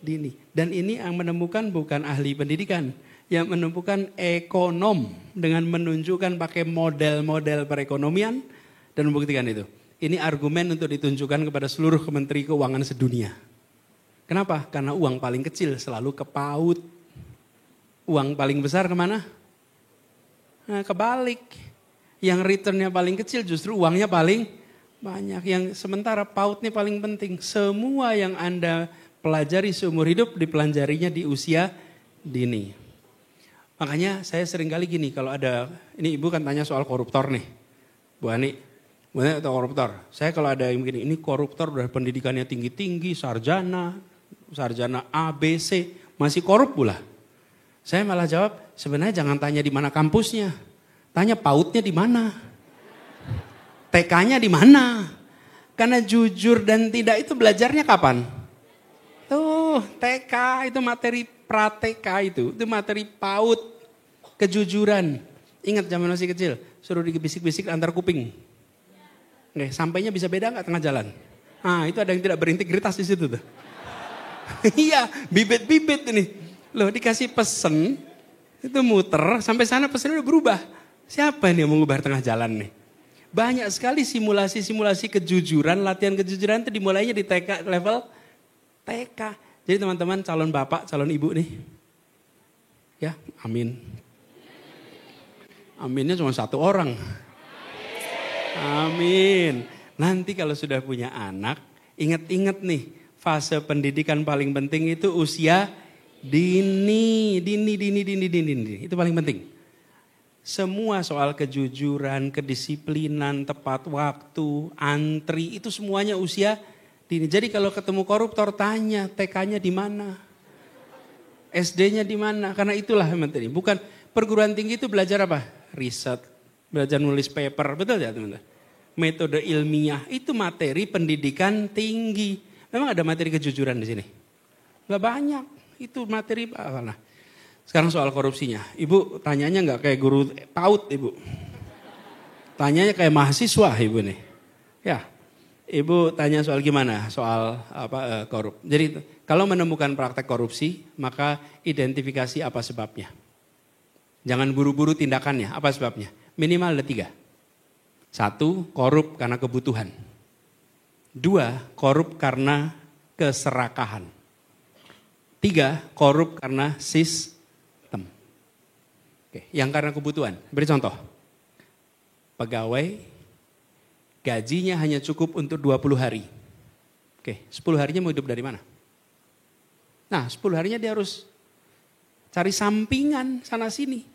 dini. Dan ini yang menemukan bukan ahli pendidikan, yang menemukan ekonom dengan menunjukkan pakai model-model perekonomian dan membuktikan itu. Ini argumen untuk ditunjukkan kepada seluruh Menteri Keuangan sedunia. Kenapa? Karena uang paling kecil selalu ke PAUD. Uang paling besar kemana? Nah, kebalik. Yang returnnya paling kecil justru uangnya paling banyak. Yang sementara PAUD-nya paling penting. Semua yang Anda pelajari seumur hidup dipelajarinya di usia dini. Makanya saya sering kali gini, kalau ada, ini ibu kan tanya soal koruptor nih. Bu Ani. Banyak atau koruptor. Saya kalau ada yang begini, ini koruptor udah pendidikannya tinggi-tinggi, sarjana A, B, C, masih korup pula. Saya malah jawab, sebenarnya jangan tanya di mana kampusnya. Tanya PAUD-nya di mana. TK-nya di mana. Karena jujur dan tidak itu belajarnya kapan? Tuh, TK itu materi pra-TK itu materi PAUD. Kejujuran. Ingat zaman masih kecil, suruh dibisik-bisik antar kuping. Oke, sampainya bisa beda nggak tengah jalan? Ah, itu ada yang tidak berintegritas di situ tuh. Iya, bibit-bibit ini. Loh, dikasih pesen, itu muter, sampai sana pesennya udah berubah. Siapa ini yang mengubah tengah jalan nih? Banyak sekali simulasi-simulasi kejujuran, latihan kejujuran itu dimulainya di TK, level TK. Jadi teman-teman calon bapak, calon ibu nih. Ya, amin. Aminnya cuma satu orang. Amin. Nanti kalau sudah punya anak, ingat-ingat nih, fase pendidikan paling penting itu usia dini. Itu paling penting. Semua soal kejujuran, kedisiplinan, tepat waktu, antri, itu semuanya usia dini. Jadi kalau ketemu koruptor tanya TK-nya di mana? SD-nya di mana? Karena itulah materi. Bukan perguruan tinggi itu belajar apa? Riset. Belajar nulis paper, betul ya teman-teman? Metode ilmiah, itu materi pendidikan tinggi. Memang ada materi kejujuran di sini? Gak banyak, itu materi apa? Nah, sekarang soal korupsinya. Ibu tanyanya gak kayak guru PAUD ibu. Tanyanya kayak mahasiswa ibu nih. Ya, ibu tanya soal gimana? Soal apa korup. Jadi kalau menemukan praktek korupsi, maka identifikasi apa sebabnya. Jangan buru-buru tindakannya, apa sebabnya? Minimal ada 3. 1, korup karena kebutuhan. 2, korup karena keserakahan. 3, korup karena sistem. Oke, yang karena kebutuhan. Beri contoh. Pegawai gajinya hanya cukup untuk 20 hari. Oke, 10 harinya mau hidup dari mana? Nah, 10 harinya dia harus cari sampingan sana sini.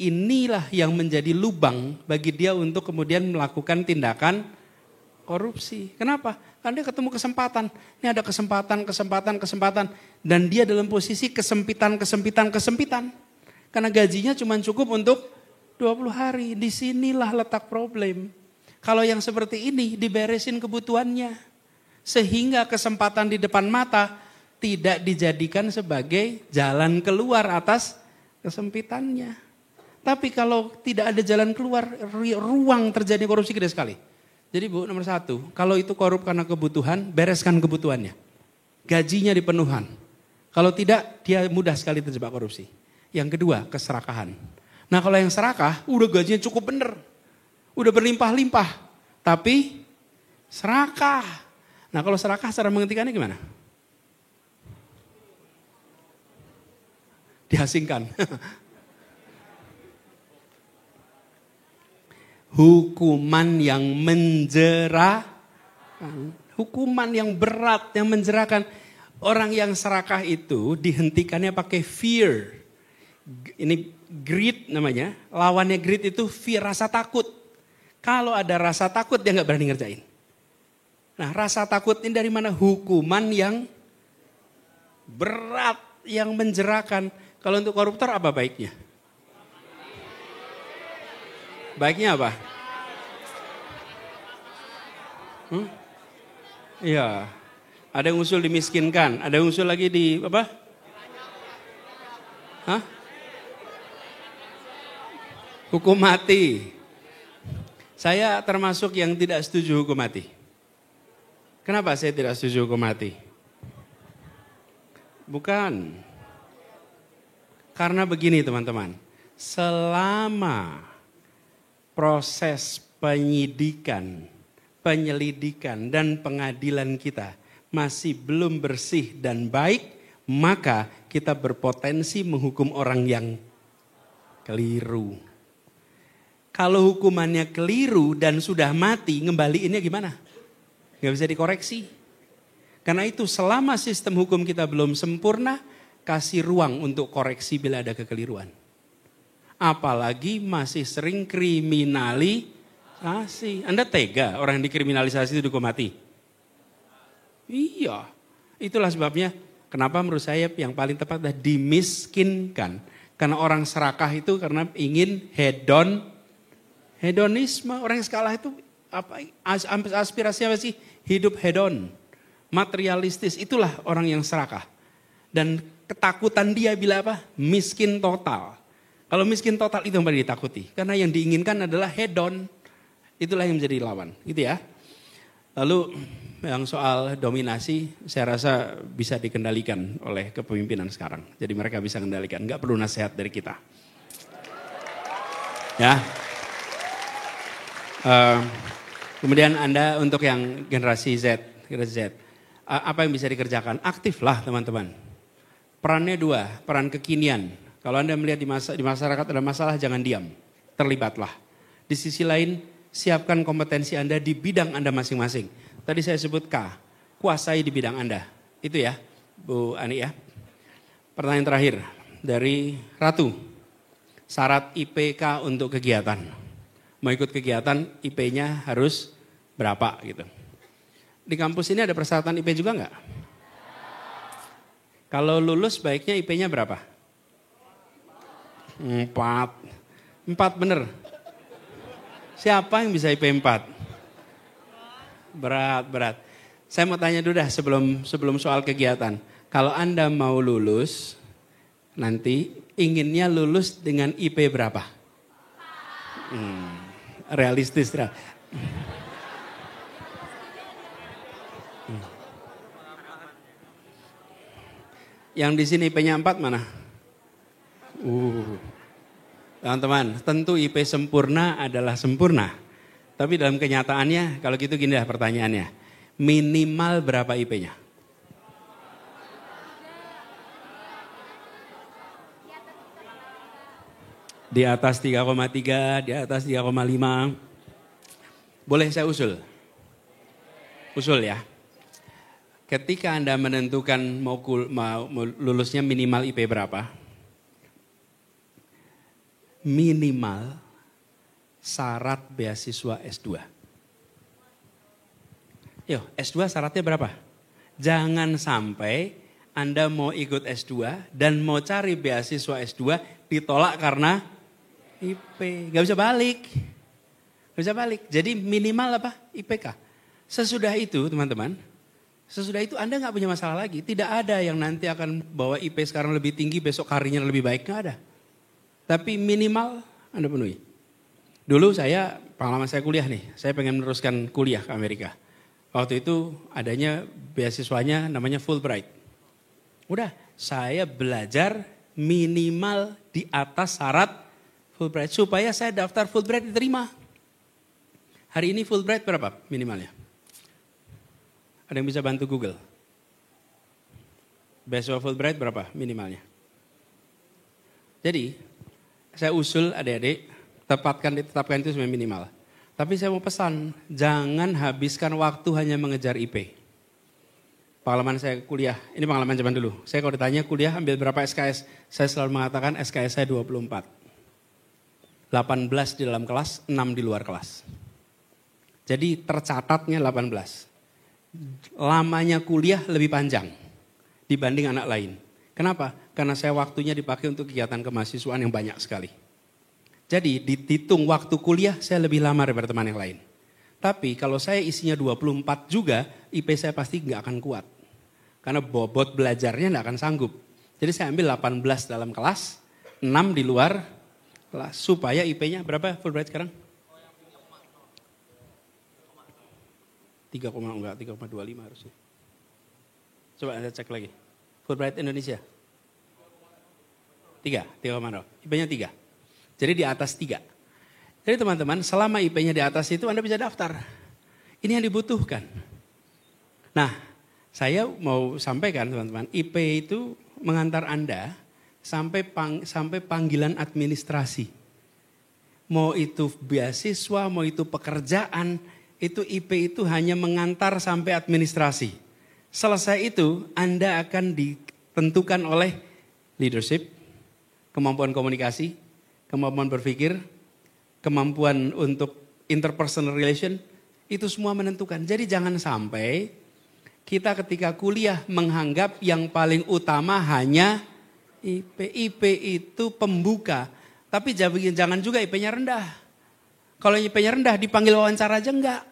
Inilah yang menjadi lubang bagi dia untuk kemudian melakukan tindakan korupsi. Kenapa? Karena dia ketemu kesempatan. Ini ada kesempatan. Dan dia dalam posisi kesempitan. Karena gajinya cuma cukup untuk 20 hari. Disinilah letak problem. Kalau yang seperti ini diberesin kebutuhannya. Sehingga kesempatan di depan mata tidak dijadikan sebagai jalan keluar atas kesempitannya. Tapi kalau tidak ada jalan keluar, ruang terjadi korupsi gede sekali. Jadi Bu, nomor 1, kalau itu korup karena kebutuhan, bereskan kebutuhannya. Gajinya dipenuhan. Kalau tidak, dia mudah sekali terjebak korupsi. Yang kedua, keserakahan. Nah kalau yang serakah, udah gajinya cukup bener. Udah berlimpah-limpah. Tapi serakah. Nah kalau serakah cara menghentikannya gimana? Diasingkan. Hukuman yang menjerakan, hukuman yang berat, yang menjerakan. Orang yang serakah itu dihentikannya pakai fear. Ini greed namanya, lawannya greed itu fear, rasa takut. Kalau ada rasa takut dia gak berani ngerjain. Nah rasa takut ini dari mana? Hukuman yang berat, yang menjerakan. Kalau untuk koruptor apa baiknya? Baiknya apa? Iya. Ada yang usul dimiskinkan, ada yang usul lagi di apa? Hah? Hukum mati. Saya termasuk yang tidak setuju hukum mati. Kenapa saya tidak setuju hukum mati? Bukan. Karena begini teman-teman. Selama proses penyidikan, penyelidikan, dan pengadilan kita masih belum bersih dan baik, maka kita berpotensi menghukum orang yang keliru. Kalau hukumannya keliru dan sudah mati, ngembaliinnya gimana? Nggak bisa dikoreksi. Karena itu selama sistem hukum kita belum sempurna, kasih ruang untuk koreksi bila ada kekeliruan. Apalagi masih sering kriminalisasi. Anda tega orang yang dikriminalisasi itu dihukum mati? Iya, itulah sebabnya kenapa menurut saya yang paling tepat adalah dimiskinkan. Karena orang serakah itu karena ingin hedonisme. Orang yang serakah itu apa? Aspirasi apa sih? Hidup hedon, materialistis. Itulah orang yang serakah. Dan ketakutan dia bila apa? Miskin total. Kalau miskin total itu yang paling ditakuti. Karena yang diinginkan adalah hedon. Itulah yang menjadi lawan. Gitu ya. Lalu yang soal dominasi saya rasa bisa dikendalikan oleh kepemimpinan sekarang. Jadi mereka bisa kendalikan, nggak perlu nasihat dari kita. Ya. Kemudian Anda untuk yang generasi Z, apa yang bisa dikerjakan? Aktiflah teman-teman. Perannya dua, peran kekinian. Kalau Anda melihat di masyarakat ada masalah, jangan diam, terlibatlah. Di sisi lain, siapkan kompetensi Anda di bidang Anda masing-masing. Tadi saya sebut K, kuasai di bidang Anda. Itu ya, Bu Ani ya. Pertanyaan terakhir dari Ratu. Syarat IPK untuk kegiatan. Mau ikut kegiatan, IP-nya harus berapa gitu. Di kampus ini ada persyaratan IP juga enggak? Kalau lulus baiknya IP-nya berapa? 4 bener. Siapa yang bisa IP 4? Berat. Saya mau tanya dulu dah sebelum soal kegiatan. Kalau Anda mau lulus, nanti inginnya lulus dengan IP berapa? Realistis. Yang di sini IP-nya 4 mana? Teman-teman, tentu IP sempurna adalah sempurna. Tapi dalam kenyataannya, kalau gitu gini dah pertanyaannya. Minimal berapa IP-nya? Di atas 3,3, di atas 3,5. Boleh saya usul? Usul ya. Ketika Anda menentukan mau lulusnya minimal IP berapa? Minimal syarat beasiswa S2. Yo, S2 syaratnya berapa? Jangan sampai Anda mau ikut S2 dan mau cari beasiswa S2 ditolak karena IP. Gak bisa balik. Jadi minimal apa? IPK. Sesudah itu teman-teman, Anda gak punya masalah lagi. Tidak ada yang nanti akan bawa IP sekarang lebih tinggi, besok karirnya lebih baik. Gak ada. Tapi minimal Anda penuhi. Dulu pengalaman saya kuliah nih, saya pengen meneruskan kuliah ke Amerika. Waktu itu adanya beasiswanya namanya Fulbright. Udah, saya belajar minimal di atas syarat Fulbright. Supaya saya daftar Fulbright diterima. Hari ini Fulbright berapa minimalnya? Ada yang bisa bantu Google? Beasiswa Fulbright berapa minimalnya? Jadi, saya usul adik-adik, ditetapkan itu sebagai minimal. Tapi saya mau pesan, jangan habiskan waktu hanya mengejar IP. Pengalaman saya kuliah, ini pengalaman zaman dulu. Saya kalau ditanya kuliah ambil berapa SKS, saya selalu mengatakan SKS saya 24. 18 di dalam kelas, 6 di luar kelas. Jadi tercatatnya 18. Lamanya kuliah lebih panjang dibanding anak lain. Kenapa? Karena saya waktunya dipakai untuk kegiatan kemahasiswaan yang banyak sekali. Jadi dihitung waktu kuliah saya lebih lama daripada teman yang lain. Tapi kalau saya isinya 24 juga, IP saya pasti nggak akan kuat. Karena bobot belajarnya nggak akan sanggup. Jadi saya ambil 18 dalam kelas, 6 di luar kelas. Supaya IP-nya berapa Fulbright sekarang? 3,25 harusnya. Coba Anda cek lagi. Fulbright Indonesia. 3,0. IP-nya 3. Jadi di atas 3. Jadi teman-teman, selama IP-nya di atas itu Anda bisa daftar. Ini yang dibutuhkan. Nah, saya mau sampaikan teman-teman, IP itu mengantar Anda sampai panggilan administrasi. Mau itu beasiswa, mau itu pekerjaan, itu IP itu hanya mengantar sampai administrasi. Selesai itu Anda akan ditentukan oleh leadership, kemampuan komunikasi, kemampuan berpikir, kemampuan untuk interpersonal relation, itu semua menentukan. Jadi jangan sampai kita ketika kuliah menganggap yang paling utama hanya IP. IP itu pembuka, tapi jangan juga IP-nya rendah. Kalau IP-nya rendah dipanggil wawancara aja enggak.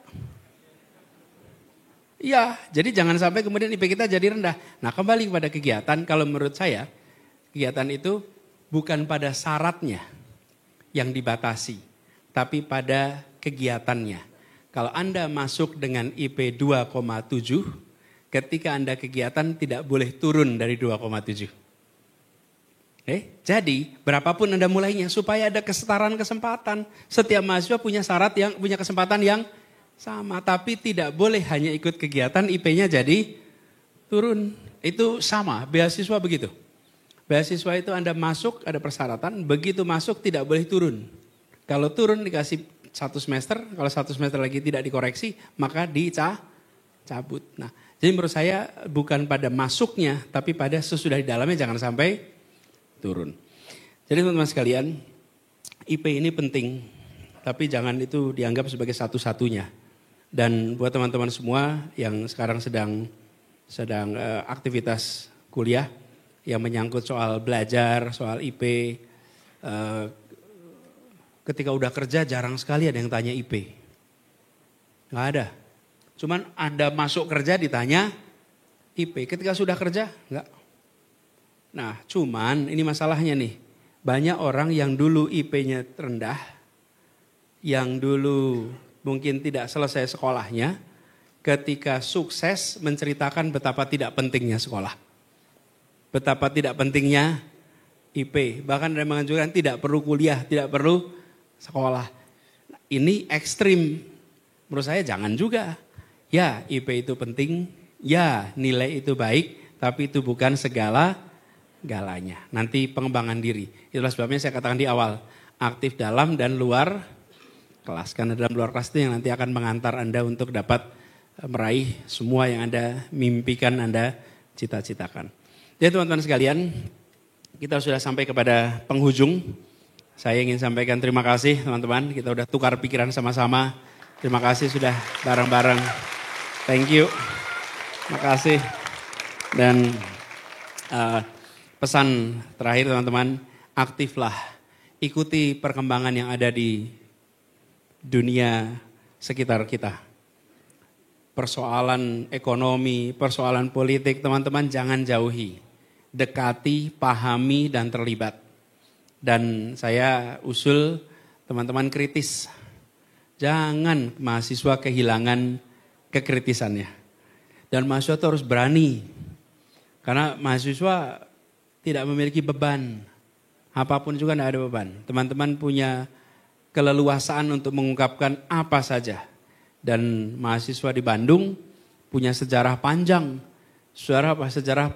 Iya, jadi jangan sampai kemudian IP kita jadi rendah. Nah, kembali kepada kegiatan, kalau menurut saya kegiatan itu bukan pada syaratnya yang dibatasi, tapi pada kegiatannya. Kalau Anda masuk dengan IP 2,7, ketika Anda kegiatan tidak boleh turun dari 2,7. Jadi berapapun Anda mulainya supaya ada kesetaraan kesempatan. Setiap mahasiswa punya punya kesempatan yang sama, tapi tidak boleh hanya ikut kegiatan IP-nya jadi turun. Itu sama, beasiswa begitu. Beasiswa itu Anda masuk ada persyaratan, begitu masuk tidak boleh turun. Kalau turun dikasih 1 semester, kalau 1 semester lagi tidak dikoreksi, maka dicabut. Nah, jadi menurut saya bukan pada masuknya, tapi pada sesudah di dalamnya jangan sampai turun. Jadi teman-teman sekalian, IP ini penting, tapi jangan itu dianggap sebagai satu-satunya. Dan buat teman-teman semua yang sekarang sedang aktivitas kuliah yang menyangkut soal belajar, soal IP, ketika udah kerja jarang sekali ada yang tanya IP. Nggak ada. Cuman Anda masuk kerja ditanya IP. Ketika sudah kerja, enggak. Nah, cuman ini masalahnya nih. Banyak orang yang dulu IP-nya rendah, yang dulu mungkin tidak selesai sekolahnya, ketika sukses menceritakan betapa tidak pentingnya sekolah. Betapa tidak pentingnya IP. Bahkan ada yang menganjurkan tidak perlu kuliah, tidak perlu sekolah. Ini ekstrim. Menurut saya jangan juga. Ya, IP itu penting, ya nilai itu baik, tapi itu bukan segala-galanya. Nanti pengembangan diri. Itulah sebabnya saya katakan di awal, aktif dalam dan luar kelas. Karena dalam luar kelas itu yang nanti akan mengantar Anda untuk dapat meraih semua yang Anda mimpikan, Anda cita-citakan. Jadi teman-teman sekalian, kita sudah sampai kepada penghujung. Saya ingin sampaikan terima kasih teman-teman, kita udah tukar pikiran sama-sama. Terima kasih sudah bareng-bareng. Thank you. Terima kasih. Dan pesan terakhir teman-teman, aktiflah. Ikuti perkembangan yang ada di dunia sekitar kita. Persoalan ekonomi, persoalan politik, teman-teman jangan jauhi. Dekati, pahami, dan terlibat. Dan saya usul teman-teman kritis. Jangan mahasiswa kehilangan kekritisannya. Dan mahasiswa itu harus berani. Karena mahasiswa tidak memiliki beban. Apapun juga tidak ada beban. Teman-teman punya keleluasaan untuk mengungkapkan apa saja. Dan mahasiswa di Bandung punya sejarah panjang. Sejarah apa? Sejarah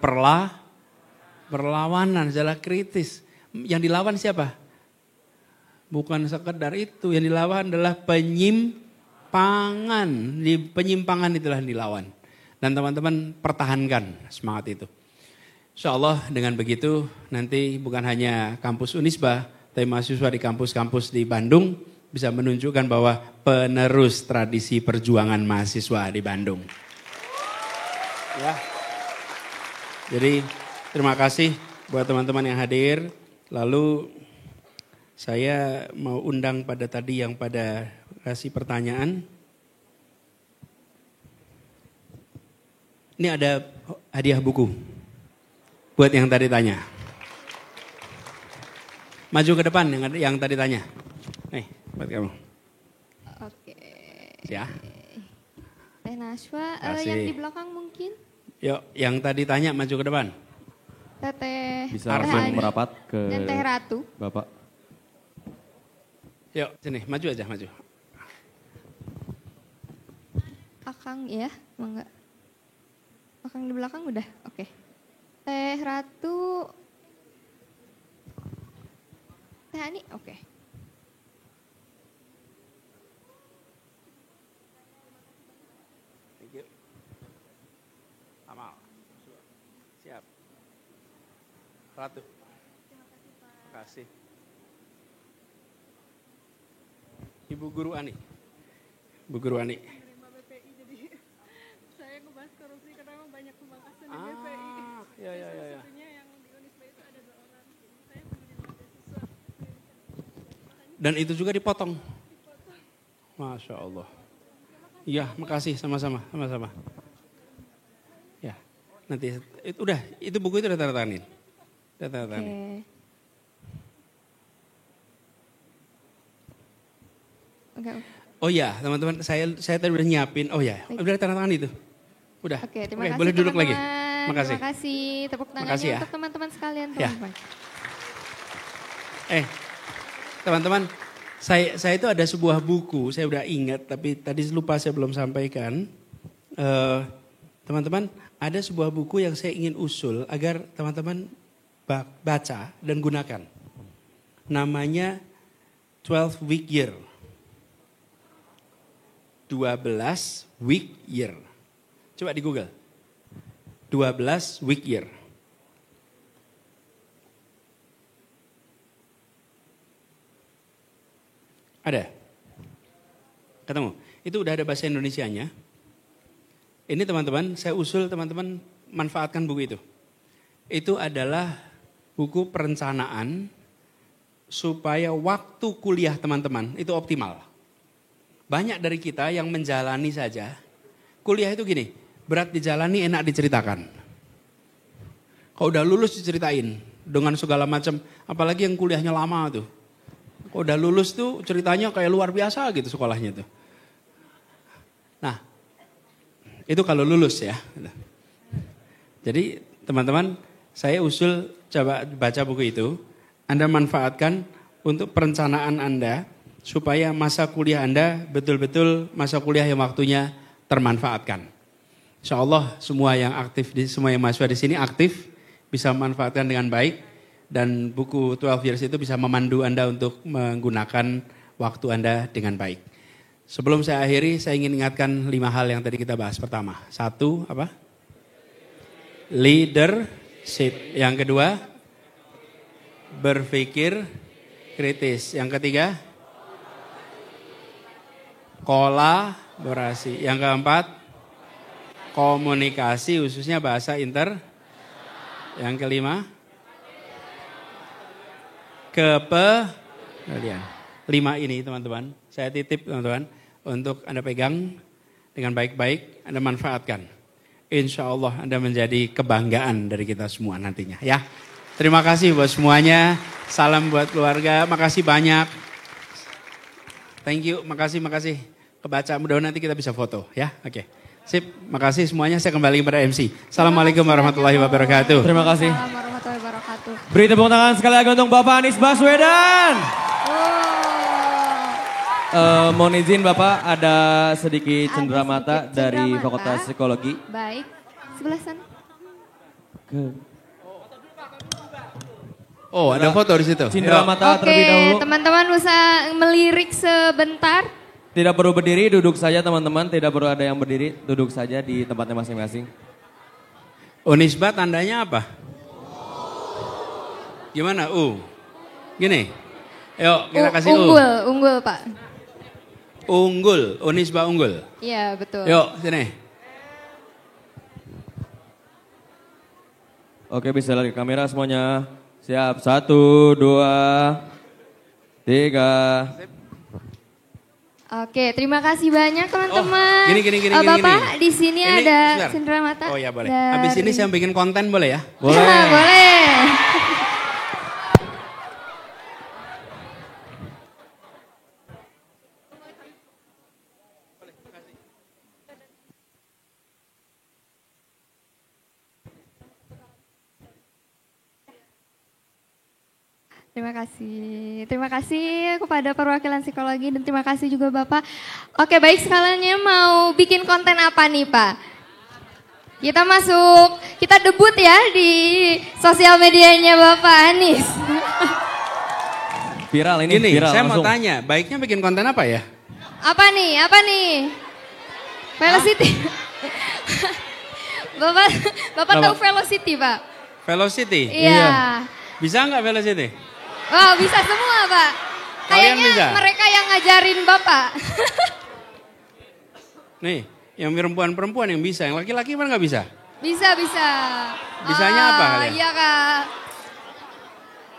perlawanan, sejarah kritis. Yang dilawan siapa? Bukan sekedar itu, yang dilawan adalah penyimpangan. Di penyimpangan itulah yang dilawan. Dan teman-teman pertahankan semangat itu. Insya Allah dengan begitu nanti bukan hanya kampus Unisba, tapi mahasiswa di kampus-kampus di Bandung bisa menunjukkan bahwa penerus tradisi perjuangan mahasiswa di Bandung. Ya. Jadi terima kasih buat teman-teman yang hadir. Lalu saya mau undang pada tadi yang pada kasih pertanyaan. Ini ada hadiah buku. Buat yang tadi tanya. Maju ke depan yang tadi tanya. Nih, buat kamu. Oke. Ya. Teh Nashwa, Kasih. yang di belakang mungkin. Yuk, yang tadi tanya maju ke depan. Teteh Bisa Teh langsung Ani merapat ke dan Teh Ratu. Bapak. Yuk, sini, maju aja, maju. Akang ya, enggak. Akang di belakang udah, oke. Teh Ratu, Teh Ani, oke. Thank you. Amal. Siap. Ratu. Terima kasih. Ibu Guru Ani. Bu Guru Ani. Saya ngebahas korupsi karena memang banyak pemangkasan di Ah, BPI. ya, ya, ya, ya. Satunya yang di Unisba itu ada 2 orang. Saya penerima beasiswa. Dan itu juga dipotong. Masya Allah. Iya, makasih sama-sama, sama-sama. Ya, nanti udah, itu buku itu udah tanda tanganin. Udah tanda tanganin. Oke. Oke. Oh iya, teman-teman, saya tadi udah nyiapin. Oh ya, udah tanda tangan itu. Udah. Oke, terima kasih boleh duduk lagi. teman-teman. Makasih. Terima kasih. Tepuk tangannya Makasih ya. untuk teman-teman sekalian. Ya. Teman-teman. Teman-teman, saya itu ada sebuah buku, saya udah ingat, tapi tadi lupa saya belum sampaikan. Teman-teman, ada sebuah buku yang saya ingin usul agar teman-teman baca dan gunakan. Namanya 12 Week Year. 12 Week Year. Coba di Google. 12 Week Year. Ada? Ketemu? Itu udah ada bahasa Indonesianya. Ini teman-teman, saya usul teman-teman manfaatkan buku itu. Itu adalah buku perencanaan supaya waktu kuliah teman-teman itu optimal. Banyak dari kita yang menjalani saja, kuliah itu gini, berat dijalani enak diceritakan. Kalau udah lulus diceritain dengan segala macam, apalagi yang kuliahnya lama tuh. Kalau udah lulus tuh ceritanya kayak luar biasa gitu sekolahnya tuh. Nah, itu kalau lulus ya. Jadi teman-teman, saya usul coba baca buku itu, Anda manfaatkan untuk perencanaan Anda, supaya masa kuliah Anda betul-betul masa kuliah yang waktunya termanfaatkan. Insya Allah semua yang aktif, semua yang mahasiswa di sini aktif, bisa memanfaatkan dengan baik. Dan buku 12 Years itu bisa memandu Anda untuk menggunakan waktu Anda dengan baik. Sebelum saya akhiri, saya ingin ingatkan 5 hal yang tadi kita bahas. Pertama, 1 apa? Leadership. Yang kedua, berpikir kritis. Yang ketiga, kolaborasi. Yang keempat, komunikasi khususnya bahasa Yang kelima, kalian. 5 ini teman-teman, saya titip teman-teman untuk Anda pegang dengan baik-baik, Anda manfaatkan. Insya Allah Anda menjadi kebanggaan dari kita semua nantinya ya. Terima kasih buat semuanya, salam buat keluarga, makasih banyak. Thank you, makasih. Kebaca, mudah-mudahan nanti kita bisa foto ya. Oke. Sip, makasih semuanya, saya kembali kepada MC. Assalamualaikum warahmatullahi wabarakatuh. Terima kasih. Assalamualaikum warahmatullahi wabarakatuh. Beri tepuk tangan sekali lagi untuk Bapak Anies Baswedan. Mohon izin Bapak, ada sedikit cenderamata dari cenderamata. Fakultas Psikologi. Baik, sebelah sana. Oh, ada foto di situ. Cenderamata Oke, terlebih dahulu. teman-teman bisa melirik sebentar. Tidak perlu berdiri, duduk saja teman-teman. Tidak perlu ada yang berdiri, duduk saja di tempatnya masing-masing. Unisba tandanya apa? Gimana? Gini. Yuk kita kasih Unggul Pak. Unggul, Unisba unggul. Iya betul. Yuk sini. Oke, bisa lagi kamera semuanya. Siap, 1, 2, 3. Oke, terima kasih banyak teman-teman. Gini. Bapak, di sini Ini, ada sebentar. cendera mata. Oh ya boleh. dari- Habis ini saya bikin konten boleh ya? Boleh. Terima kasih kepada perwakilan psikologi dan terima kasih juga Bapak. Oke baik sekalian mau bikin konten apa nih Pak? Kita debut ya di sosial medianya Bapak Anies. Viral ini, Gini, viral saya langsung. mau tanya, baiknya bikin konten apa ya? Apa nih? Velocity. Bapak tahu Velocity Pak? Velocity? Iya. Bisa nggak Velocity? Oh bisa semua Pak. Kalian Kayaknya bisa? mereka yang ngajarin Bapak. Nih, yang perempuan yang bisa, yang laki-laki mana nggak bisa? Bisa. Bisanya apa kalian? Iya Kak.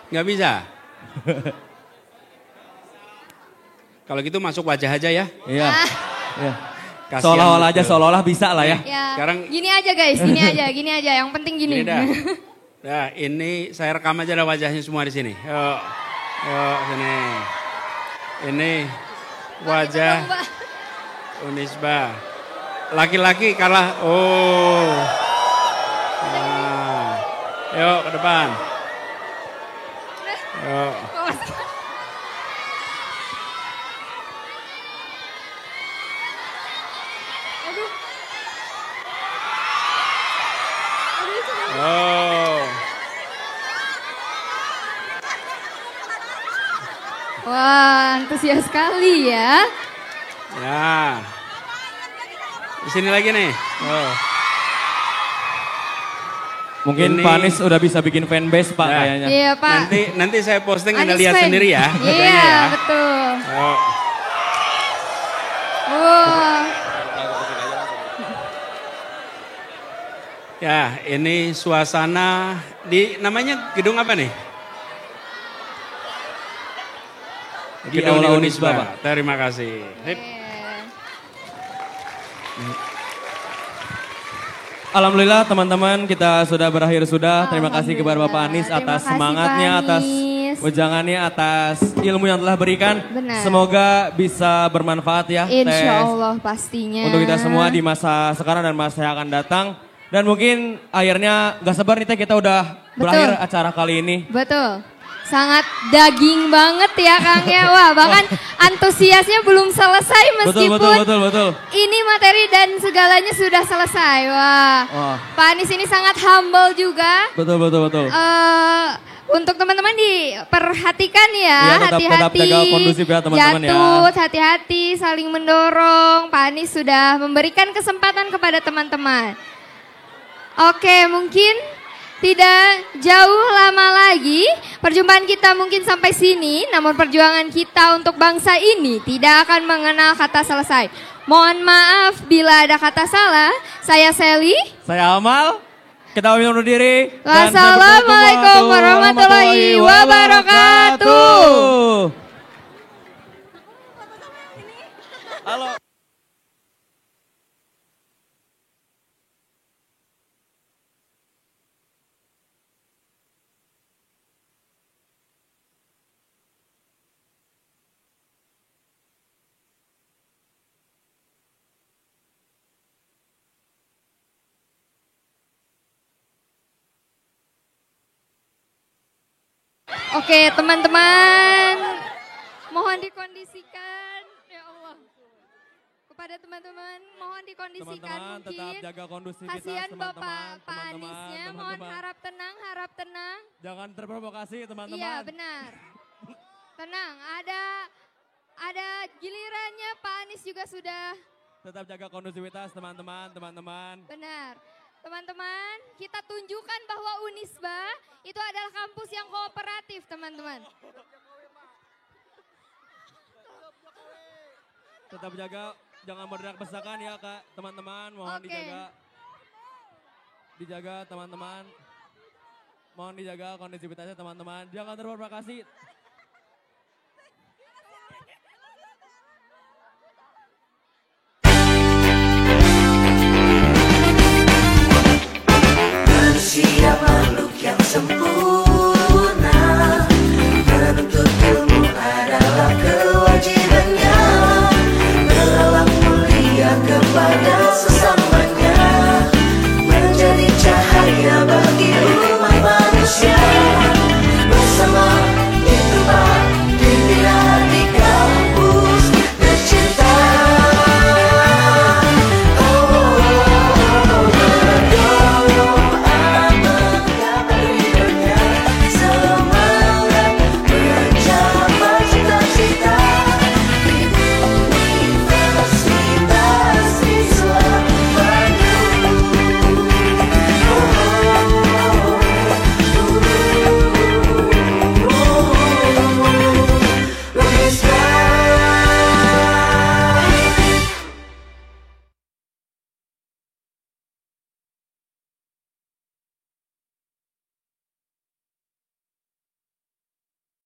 Nggak bisa? Kalau gitu masuk wajah aja ya. Iya. Iya. Kasihan Seolah-olah aja, betul. seolah-olah bisa lah ya. Ya. Sekarang- Gini aja guys, gini aja. Yang penting gini. Gini dah. Nah, ini saya rekam aja dah wajahnya semua di sini. Yuk, sini. Ini wajah Unisba. Laki-laki kalah. Oh. Nah. Yuk ke depan. Yuk. Oh. Wah, antusias sekali ya. Ya. Di sini lagi nih. Oh. Mungkin Ini- Pak Anies udah bisa bikin fanbase Pak Ya. kayaknya. Iya Pak. Nanti saya posting Anda Anies lihat fan. sendiri ya. wajahnya Iya, ya. betul. Oh. Wah. Ya, ini suasana di namanya gedung apa nih? Di Aula Unisba, Pak. Terima kasih. Sip. Alhamdulillah teman-teman kita sudah berakhir sudah. Terima kasih kepada Bapak Anies atas kasih, semangatnya, Pak atas Anies. wejangannya, atas ilmu yang telah berikan. Benar. Semoga bisa bermanfaat ya. Insya Allah pastinya. Untuk kita semua di masa sekarang dan masa yang akan datang. Dan mungkin akhirnya gak sabar nih Teh, kita udah berakhir acara kali ini. Betul. Sangat daging banget ya Kang ya. Wah bahkan antusiasnya belum selesai meskipun Betul. ini materi dan segalanya sudah selesai. Wah. Wah. Pak Anies ini sangat humble juga. Betul. Untuk teman-teman diperhatikan ya, Iya, tetap hati-hati. jaga kondusif ya, teman-teman ya. Jatut, hati-hati, saling mendorong. Pak Anies sudah memberikan kesempatan kepada teman-teman. Oke, mungkin tidak jauh lama lagi perjumpaan kita mungkin sampai sini, namun perjuangan kita untuk bangsa ini tidak akan mengenal kata selesai. Mohon maaf bila ada kata salah. Saya Sally. Saya Amal. Kita undur diri. Dan Wassalamualaikum warahmatullahi wabarakatuh. Halo. Oke teman-teman, mohon dikondisikan, ya Allah. Kepada teman-teman, mohon dikondisikan Teman-teman tetap mungkin. jaga kondusivitas Kasihan teman-teman. Pak Aniesnya, mohon harap tenang. Jangan terprovokasi teman-teman. Iya benar. Tenang, ada gilirannya Pak Anies juga sudah. Tetap jaga kondusivitas teman-teman. Benar. Teman-teman, kita tunjukkan bahwa Unisba itu adalah kampus yang kooperatif, teman-teman. Tetap jaga, jangan berdesak-desakan ya Kak, teman-teman. Mohon dijaga teman-teman. Mohon dijaga kondisivitasnya teman-teman. Jangan terprovokasi.